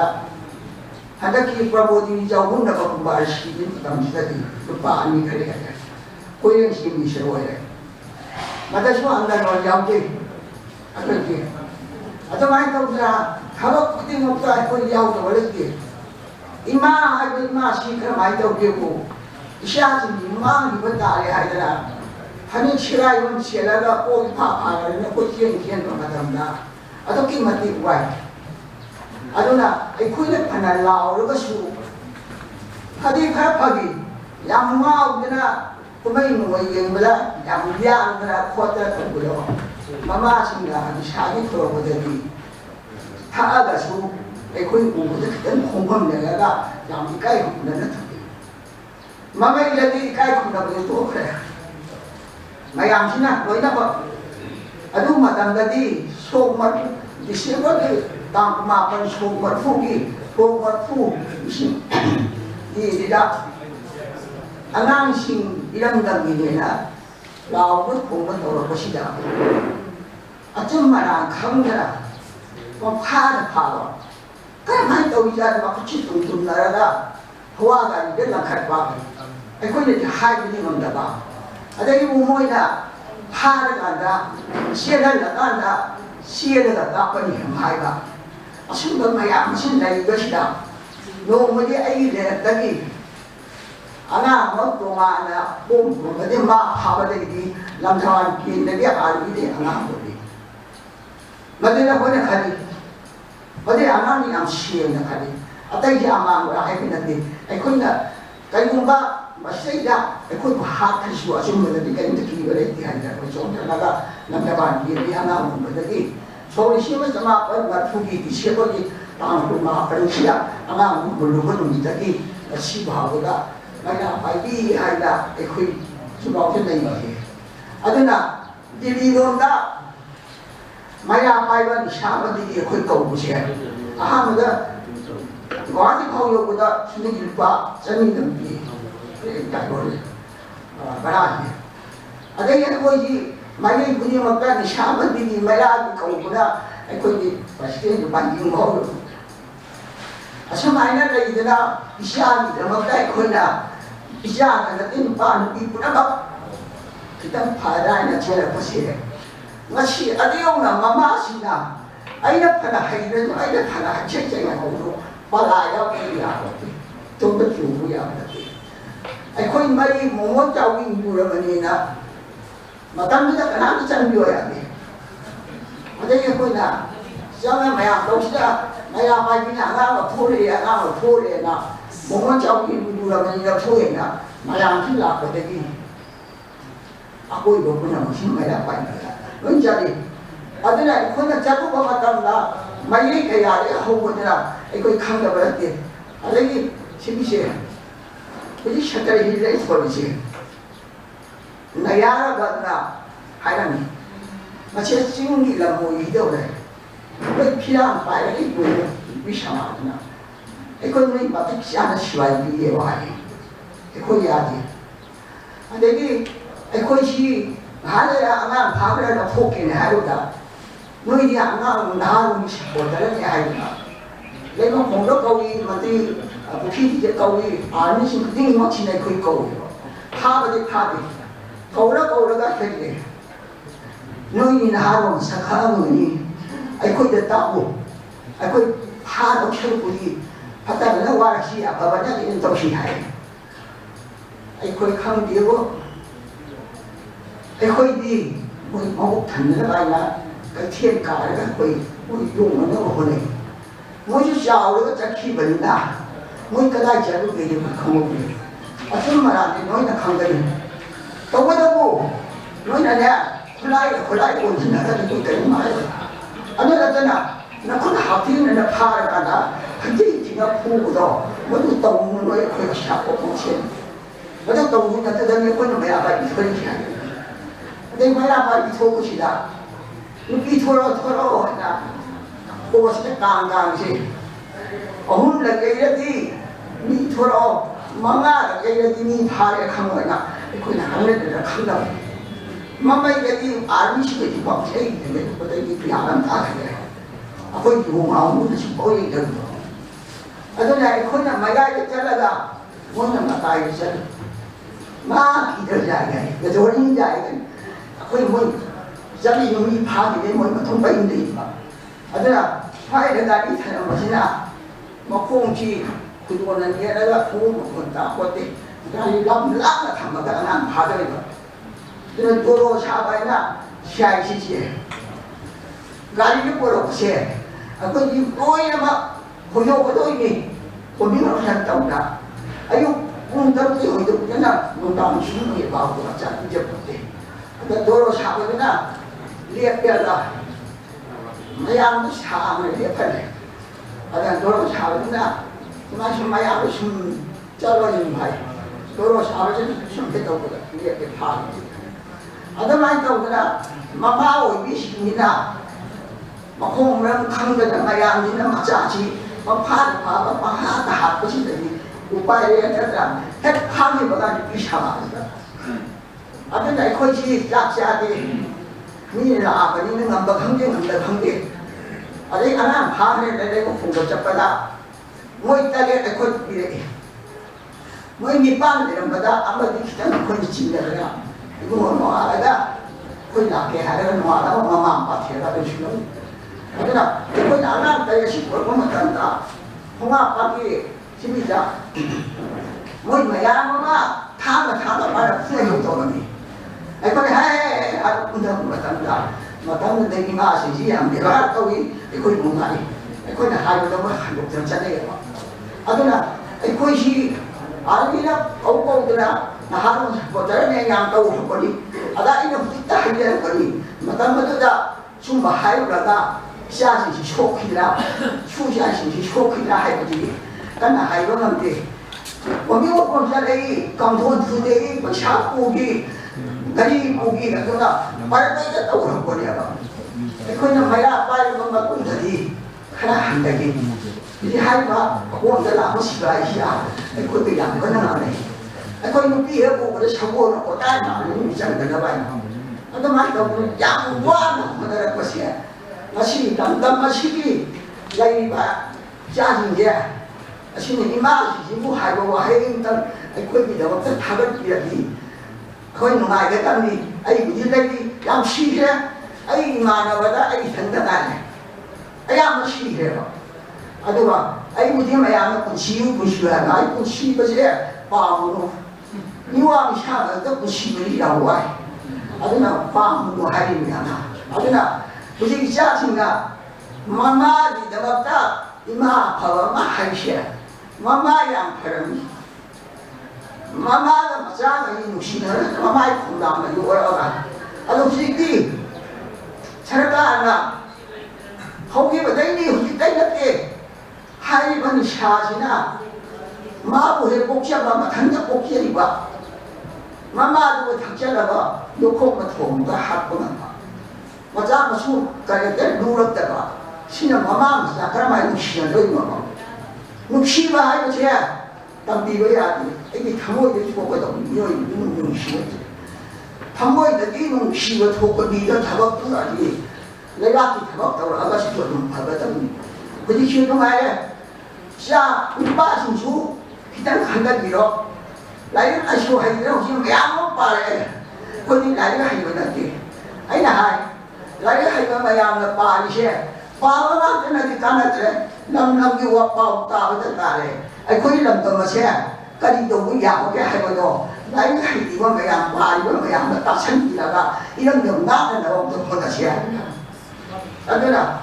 ada ki Prabu di jauh nak berbaris ini kami tadi lupa ini kerja. Kau yang sih bisa wajar. Madai semua anda orang jauh je, apa je? Atau main tahu dah. Kalau kita mau tahu apa yang jauh boleh dia. Ima ada ima sih kerana main tahu dia ko. Isya sini ima di betul ada lah. Hani cerai pun cerai lah. Oh apa ada ni? Kau kian macam dah. Atau kita mati buai. Aduna, aku ni pernah lau lepas tu. Hadi pagi. Yang mau kena pemain yang bela, yang dia kena kuat terus bela. Mama singgah di sana terus berjadi.ถ้าอาสู้ไอ้คนกูจะคิดถึงคนคนเนี่ยก็ยังมีใกล้คนนั้นนะมาไม่ได้ที่ใกล้คนนั้นเป็นตัวเลยมาอย่างที่นั่นเลยนะว่าอดูมาตั้งแต่ที่โชคมันดิฉันก็ที่ตั้งมาเป็นโชคมันฟูกี้โชคมันฟูดิฉันที่ดับอันนั้นสิ่งที่เราดังนี้นะเราไม่คงไม่ต้องรอสิดาอาจจะมาดังคำนี้นะว่าพาดพาว่าก็ไม่ตัวใหญ่มาคุยตุ้มๆนั่นแหละเพราะว่าการเดินหลังขัดว่าไอ้คนนี้จะหายไปที่มันดับอะไรที่มุ่งมั่นนะพาดกันนะเสียแล้วกันนะเสียแล้วกันก็นี่หายไปซึ่งก็ไม่อยากซึ่งในก็สิดาโน้มไม่ได้ไอ้เรื่องตะกี้อันนั้นมันตรงมานะปุ่มมันได้มาพาไปได้ดีลำธารกินได้เรียกอะไรดีอันนั้นหมดเลยมันได้แล้วคนนี้ใครวันนี้อามันนี่อันเชี่ยนะครับดิอาแต่ที่อามันว่าให้เป็นนั่นดิไอ้คนน่ะไอ้คนบ้ามาใช่จ้ะไอ้คนหาที่ชัวร์ซึ่งมันจะเป็นตะกี้อะไรที่ให้จ้ะคนสองคนแล้วก็นำตะวันที่มีอามันมันตะกี้โชว์ที่มันจะมาเป็นวัตถุที่เชี่ยคนที่ตามคนมาเป็นเชี่ยอามันมันรู้ว่าตรงนี้ตะกี้ชีวะก็ได้ไม่ได้ไปดีให้ได้ไอ้คนชีวะที่ไหนมาที่อันนั้นน่ะดีๆโดนได้ไม่อยากไปวันที่ชาวันที่คุยกับผู้เชี่ยวอาหารมันก็ก่อนที่เขาอยู่ก็ได้สิ่งที่ว่าจะมีน้ำดีใจบ่เลยบาราเนี่ยอะไรอย่างนี้ที่ไม่ได้คุยมากันชาวันที่ไม่ได้เขาก็ได้ไอ้คนที่ภาษาที่บ้านยิ่งเขาอาสมัยนั้นเลยนะอิชานี่เราได้คนน่ะอิชาเนี่ยที่บ้านที่ปุ่นนะครับที่ตั้งพาได้นะเชื่อผู้เชี่ยวMasih ada yang nama masih nama, ayat pada hari itu ayat pada cek cek yang itu, balaya dia, tu betul dia berarti. Aku ini mau jauh ini pura mana na, macam kita kenal macam dia ya ni. Macam aku na, jangan maya kau sudah maya pagi na, agak pura na, mau jauh ini pura mana na pura na, maya kita berarti. Aku ibu punya masih maya pagi na. Menjadi, adanya ikut nak jatuh macam na, mai kaya ada hawa na, ikut kangga berarti, ada lagi sih, jadi sekarang ini lagi polisi, naya berada, hari ni, macam singgi lamu hidup le, berpikiran pada itu bisa mana, ikut ni batik siapa siapa dia wahai, ikut jadi, ada lagi ikut si Hari anak paham ada fokin hari dah, noi dia anak nahar ni sekolah ni hari dah. Lepas pondok kau ini mati, bukit dia kau ini, ani sih tinggi macam ni kau kau. Paham kau dah kerja. Noi nahar ni sekarang ni, aku dah tahu, aku paham macam ni. Patah nak warak siapa banyak ini tahu siapa. Aku kan diaไอ้คนดีมันเอาถึงอะไรนะกระเทียมกายแล้วคุยยุ่งมันแล้วคนนี้ 뭐지 자오르가 자키 버린다 뭐 그다이 자고 게임 không 아줌 말하는데 너희는 강가리 또보다고 너희는 내가 콜라이 온신나가지고 있다는 말이야 아니 나잖아 나 그거 하필이면 나 파를 가다 그때 지가 보고도 모두 똥을 왜 거기 샤고 보지 모두 똥을 다 뜯어내 보는 거야 봐 이소리야 근데 뭐야 봐 이소고시다 이소로 하나 보고서 깡깡시 어물라 깨야지 이소로 망아 깨야지 니 파를 간 거야 그냥 하늘에다 간다 mamma jadi army sih jadi bangsa itu kan, pada itu yang tak ada. Aku itu mau sih boleh jadi. Ada nak ikut nak maya itu jalan mana nak tahu sih. Mah kita jaga, kita orang jaga. Aku mau jadi yang pagi ni mau betul baik ni. Ada nak hari tadi saya masih nak mau kunci kuduan dia ada kunci tak kuat. Jadi lam nak thamma kan pada itu. 그런 도로 사바이나 시아이시지 가리를 보러보세 그 이거에 막 고요고도 이미 고민을 하셨다고나 아유 문다르게 어디도 그냥 문담 주는 바고 같자 이제 볼때 그 도로 사바이나 리에뼈다 마양도 사람을 리에뼈네 아니 도로 사바이나 그만큼 마양도 숨 잘라지는 바이 도로 사바이는 숨 뱉어보다 리에뼈 파 Adamai tahu kena, mamau bis mina, makom orang kangga mayang ni nama caci, mampat tahap pasti tadi, upaya yang terang, kami bagai bisa mana. Ada nak kau sih tak jadi, ni lah apa ni ngambil kangge. Ada anak hari ni kau fungsi cepat, moi tadi kau pilih, moi nipan dalam pada apa di kita kau cinta dia. 이거 뭐 알아가 거기 나게 하려는 뭐 알아가 마마 아파트에다 주는 그러나 거기 나가 대신 뭘 보면 된다 홍아빠기 심이자 뭐 마야마가 타가 말아 풀어 도는 이 거기 해 아주 군다고 맞다 맞다는 데기 마시지 안 내가 거기 거기 뭔가니 거기 하려고 뭐 한국 전자네요 아도나 거기 아니라 오고들아 나하고 보자네 양도 거리 아다 이거 붙다 하게 거리 마담마다 좀 하이브라가 시아시 쇼키라 추시아시 쇼키라 하이브지 간나 하이브는데 뭐미고 본자레이 감돈 두데이 뭐 샤고기 가리 고기 그러나 말까지 떠오르는 거리야 그냥 마야 빨리 뭔가 꾼다지 하나 한다기 이제 하이브가 원들 아무 시가이야 그것도 양거는 안 해. Aku ini dia bukan sebuah kota yang bicara dengan baik. Atau mereka yang buat mana pasien, masih dalam masih lagi jadi dia, masih ni masih ibu hai bawa hai intan, aku ini dapat tertarik dia ni. Aku ini mengajar kami, aku ini lagi yang sih dia, aku mana ada aku tanda tanya, aku masih dia. Aduh, aku ini macam kunci, aku kunci pasal pamu. 이왕 샤가 부시물이라고 와. 아드나 밤도 하리미야나. 아드나 무지 자신가 마마디 되었다. 이마 파와 마하이시야. 마마양 파람이. 마마가 마자가 이 누시는 마마이 콩다면 요어가. 아도 시기 차라가나. 거기 버다이니 후지 땡겼게 하이번 샤시나 마부해 복잡하면 단자 복귀리 봐. 마마도 닥쳐다가 놓고 뭐통도 하고는 맞아 무슨 가게들 누렀다가 신은 마마가 그러면 무시는 거이 뭐 무시바 이거 제 담비고야 이게 담모이 보고도 이거 무시지 담모이도 이 무시고 토고 니도 잡았고 아니 내가 잡았다고 아가씨 좀 받았더니 그게 쉬는 거야 자 우빠 신수 기다려 간다 길어 lại là số hay đâu chứ mẹ nó bà lại coi như lại cái hay mà nói gì ấy là hay lại cái hay mà làm là bà đi xe bà nó cái này thì cái này thế năm cái hoa bao tao với tất cả này ấy coi như làm tầm mà xe cái đi đâu cũng giàu cái hay mà đó lại cái hay thì mà mẹ làm bà thì mà mẹ làm là ta sinh gì là ta 이런 게 없나 내가 또 보다 xe đó là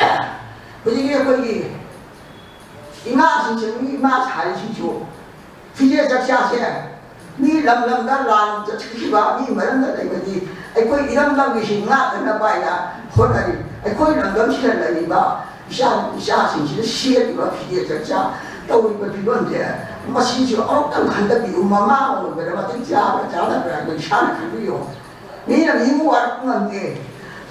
cái gì coi gì 이마 잘지죠. 피제 작자세 니 람람다 란 저기가 니 말한다 이거지. 아이고 이런 방식이 나나 봐야 호나리 아이고 이런 감시를 봐. 샤신지 시에가 피제 작자 또 이거 비건데 마시죠. 어떤 간다비 엄마마 오늘 그래 맞지 자라 그래 샤는 그리요. 니는 이모 왔는데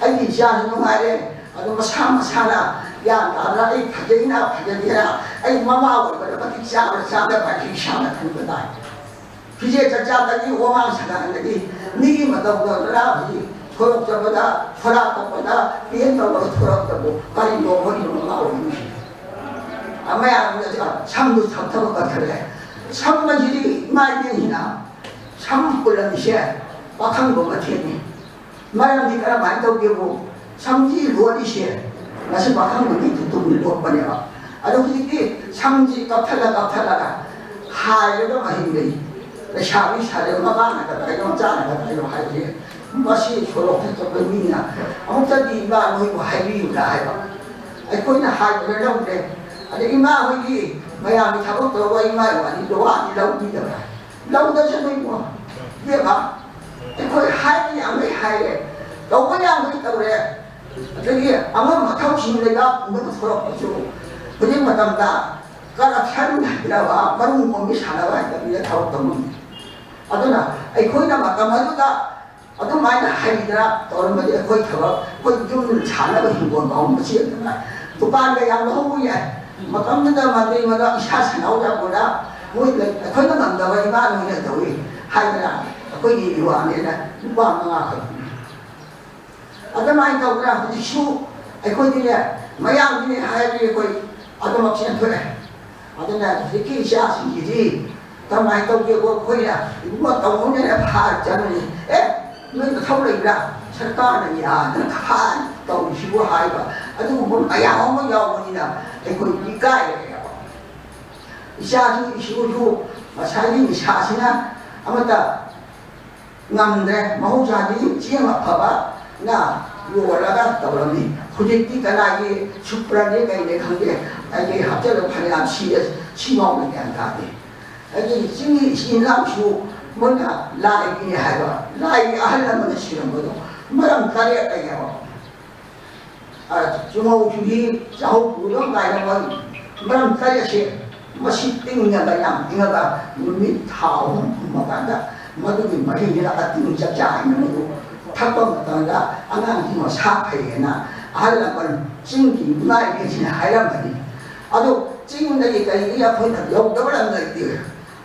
아이 샤는 말에 아주 마사나 야 나라 이 가정이나 가정이나 아이 마마하고 그래 맞지 자라 맞지 샤는 그거다. 피제 작자까지 오만 사가는데 니기 맞다고라 초록자보다 초록자보다 비엔다고 초록자고 빨리 노머리로 나오는 것이 아마야 우리가 참도 참다고 같으래 참만질이 말년이나 참불란시에 막한 거 같으니 말한니까 많이 더기고 참지 루어리시에 나시 막한 거 밑에 돈을 못 버려 아주 그게 참지 깝탈라가 하이가 많이 샤비 샤레가 많아가 이거 짜나가 이거 하지 맛이 초록색도 보이냐 아무튼 이마 뭐고 하이리가 해봐 아이코이나 하이를 넣는데 아니 이마 뭐기 뭐야 미타고 와 이마 와니 도와 니 라우디다 라우다 저거 얘가 아이코이 하이리 아무리 하이래 너무냐 뭐 있다 그래 저기 아무 마타고 심내가 뭐 초록이죠 그게 뭐다 가라 살이라와 마른 몸이 살아와 있다 이제 타고 아도나 아이코이나 마감하다 어떤 많이 하이더라 또는 뭐지 거의 타고 거의 좀 잘나가 힘고 너무 지었잖아 또 반대 양도 허무야 막 깜짝이야 만들면 샤스 나오자고라 뭐 거기는 남자가 이만한 게 더위 하이더라 거기 이거 안에는 누구한가 어떤 많이 가고라 그지 쉬우 거기에 마양들이 하이들이 거의 어떤 막시는 그래 어떤 이렇게 샤스이지 더 많이 떠오고 거기야 이거 떠오면 파잖니 너희가 서울이라 철가는 야 너는 가만 떠오시고 하이가 아주 뭐 아야하면 야원이나 그 이까예요 샤시 시고주 사진 샤시나 아무다 남데 마호자디 지ema 봐봐 나 요라가 떠오르니 프로젝트가 나기 슈프라니 가이네 관계 이게 합작을 발행한 시험을 한다니 이게 신랑수 뭐냐 라이기 하이가 라이기 하려면 싫은 거도 뭐랑 다리였다요 중앙 주기 좌우 부정 가이는 뭐랑 다리시 뭐 시땡이가 양 띵가 물밑 타오 뭐간다 뭐든지 머리가 띵 잡자 있는 거 탁방 갔다가 아마 뭐 사패나 하려면 찡기 문화에 계신 하란 말이 아주 찡는다니까 이게 앞에 욕을 한다 이게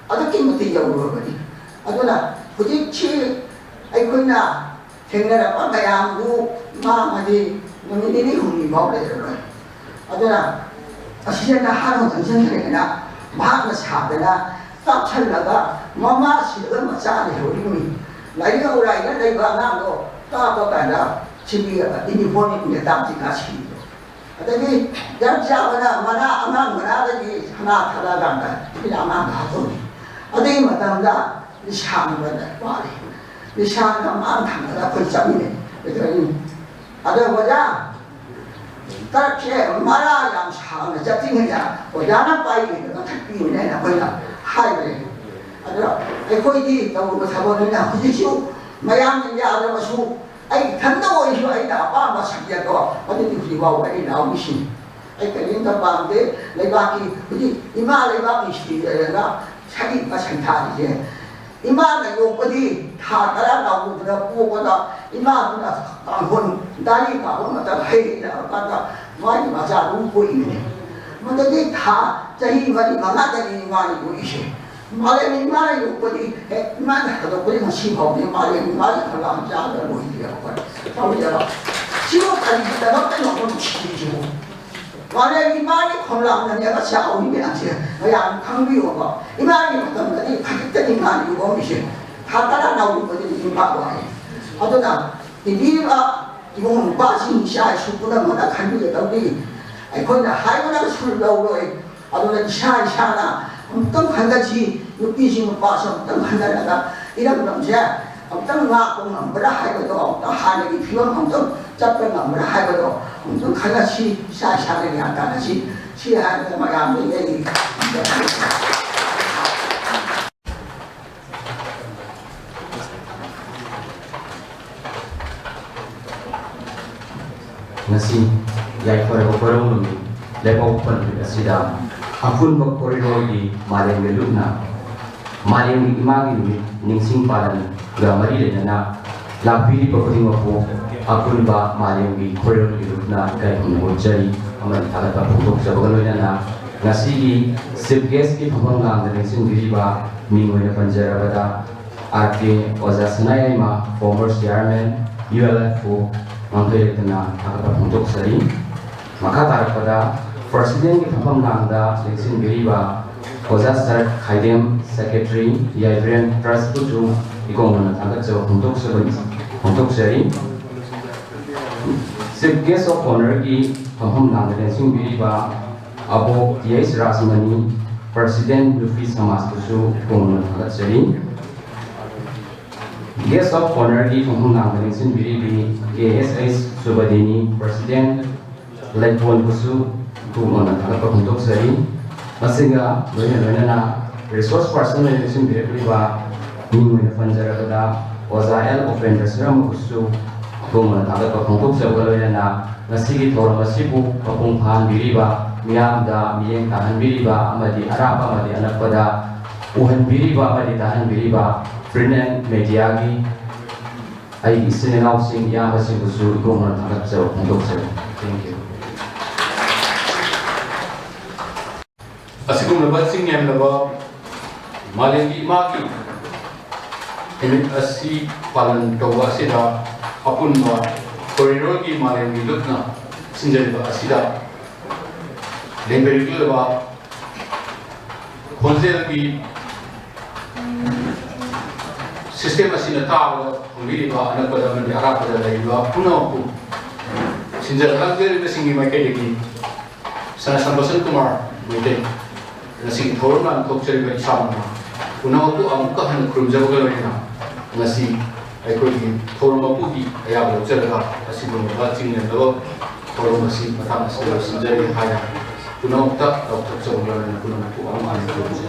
아주 찡부터 욕을 하거든 아도나 부딪히 아이코나 생내라 마야무 마마디 너희들이 흥이 먹으래요 아도나 시제나 하루 정신들이나 마음을 사대나 딱 찰나가 마마 싫으면 짜네 우리미 나이가 오라이가 내가 나도 따보다나 집이가 이미 보니까 땀지가 시기도 아더니 양자거나 마나 아마 뭐라든지 하나 타다간다 그냥 아마 가더니 아더니 마담다 샤는 거다 말이 샤는 마음 담아다 벌점이네 그러더니 아들 보자 그렇게 마라 양 샤는 잡팅이야 보자나 빠이게 너 택비네 보자 하이래 아들 거기 또 사보느냐 그지시오 마양이 아들 마수 아이 간다고 이거 아이다 아빠 사기야도 어디 그리고 와이 나오시 아이 그린다 밤데 내가기 그지 이마 내가 이시리가 자기 마찬가지지 이마는 요거디 다 따라 나오고다 보고다 이마는 강혼 다리 가고다 해이다 가다 많이 맞아 놓고 있네 뭐든지 다 자기 말이 많아다니 많이 보이시 말에 이마는 요거디 이마는 하도 그냥 심하게 말에 이마는 하나 자가 보이려 그래 지금까지 기다가 빼놓고 치지고 말에 이마니 콜라는 내가 샤오이면 안 돼. 그냥 강비오가 이마니 어떤 거지 가격대 이마니 이거 미시 다 따라 나오는 거지 이마가 아도나 이리가 이거는 빠진 샤 수구나 뭐나 간비가 우리 거기다 하이거나 술 나오고 아도나 샤나 어떤 한 가지 육기심을 빠서 어떤 하나가 이런 건지 어떤 마음은 뭐라 하고도 어떤 하늘이 비면 어떤 잡변은 뭐라 하고도 좀 같이 샤샤하게 한다 같이 시하는 거 말하면 얘기 Nasi yai for Khorilongee level open asida Apunba Khorilongee Malemgee lukna Malemgee imagi ningsing padan gamari lenana lapiri pakudi mapu Apunba Malemgee Khorilongee lukna kai hunjari amal thagat photok jabagalena nasi chief guest ki phamang ningsing biriba mingoi panjarabada RK Ajit Sharma former chairman ULFO Kangleipak agak untuk seri maka pada Presiden di Apunba election beriba Ajit Sharma Khaidem Secretary Yaibrian Trust itu ikon agak jauh untuk seri Chief Guest of Honor di Apunba election beriba Abu Yais Rasmani Presiden Lufi Samas itu ikon agak seri Guest of Honor di Apunba election beriba KSS Subadini Presiden Lekpon Kusu Kumona Agak untuk seri Masinga Loyana Resource Person Election Biriba Mingwin Fanjarada Ozael Offenders Ram Kusu Kumona Agak untuk Loyana Nasigi Tora Masibu Kapungpan Biriba Miamda Miyeng Tahan Biriba Amadi Araba Amadi Anak pada Uhan Biriba Amadi Tahan Biriba Frinen Mediagi I isin housing yang masih busur kumon agak jauh untuk saya. Thank you. Asigum lebat sing yang lebat Malemgee maki. Ini asi palan tawa sida Apunba Khorilongee Malemgee lukna sinjari ba asida. Lemberi lebat konser di sistem asina tawa Miriba anak pada menjadi Arab pada lagi dua pulau pun. Sinjak langgar itu singi mereka lagi. Sana sampai kumar mereka. Nasi thorna untuk cari bagi sama. Pulau tu amukah hendak kerja begal lagi na. Nasi ekor di thorna putih ayah belajar lah. Nasi berubah cingnya dulu. Thorna nasi matang nasi sinjak haya. Pulau tak kerja begal lagi pulau tu amak kerja.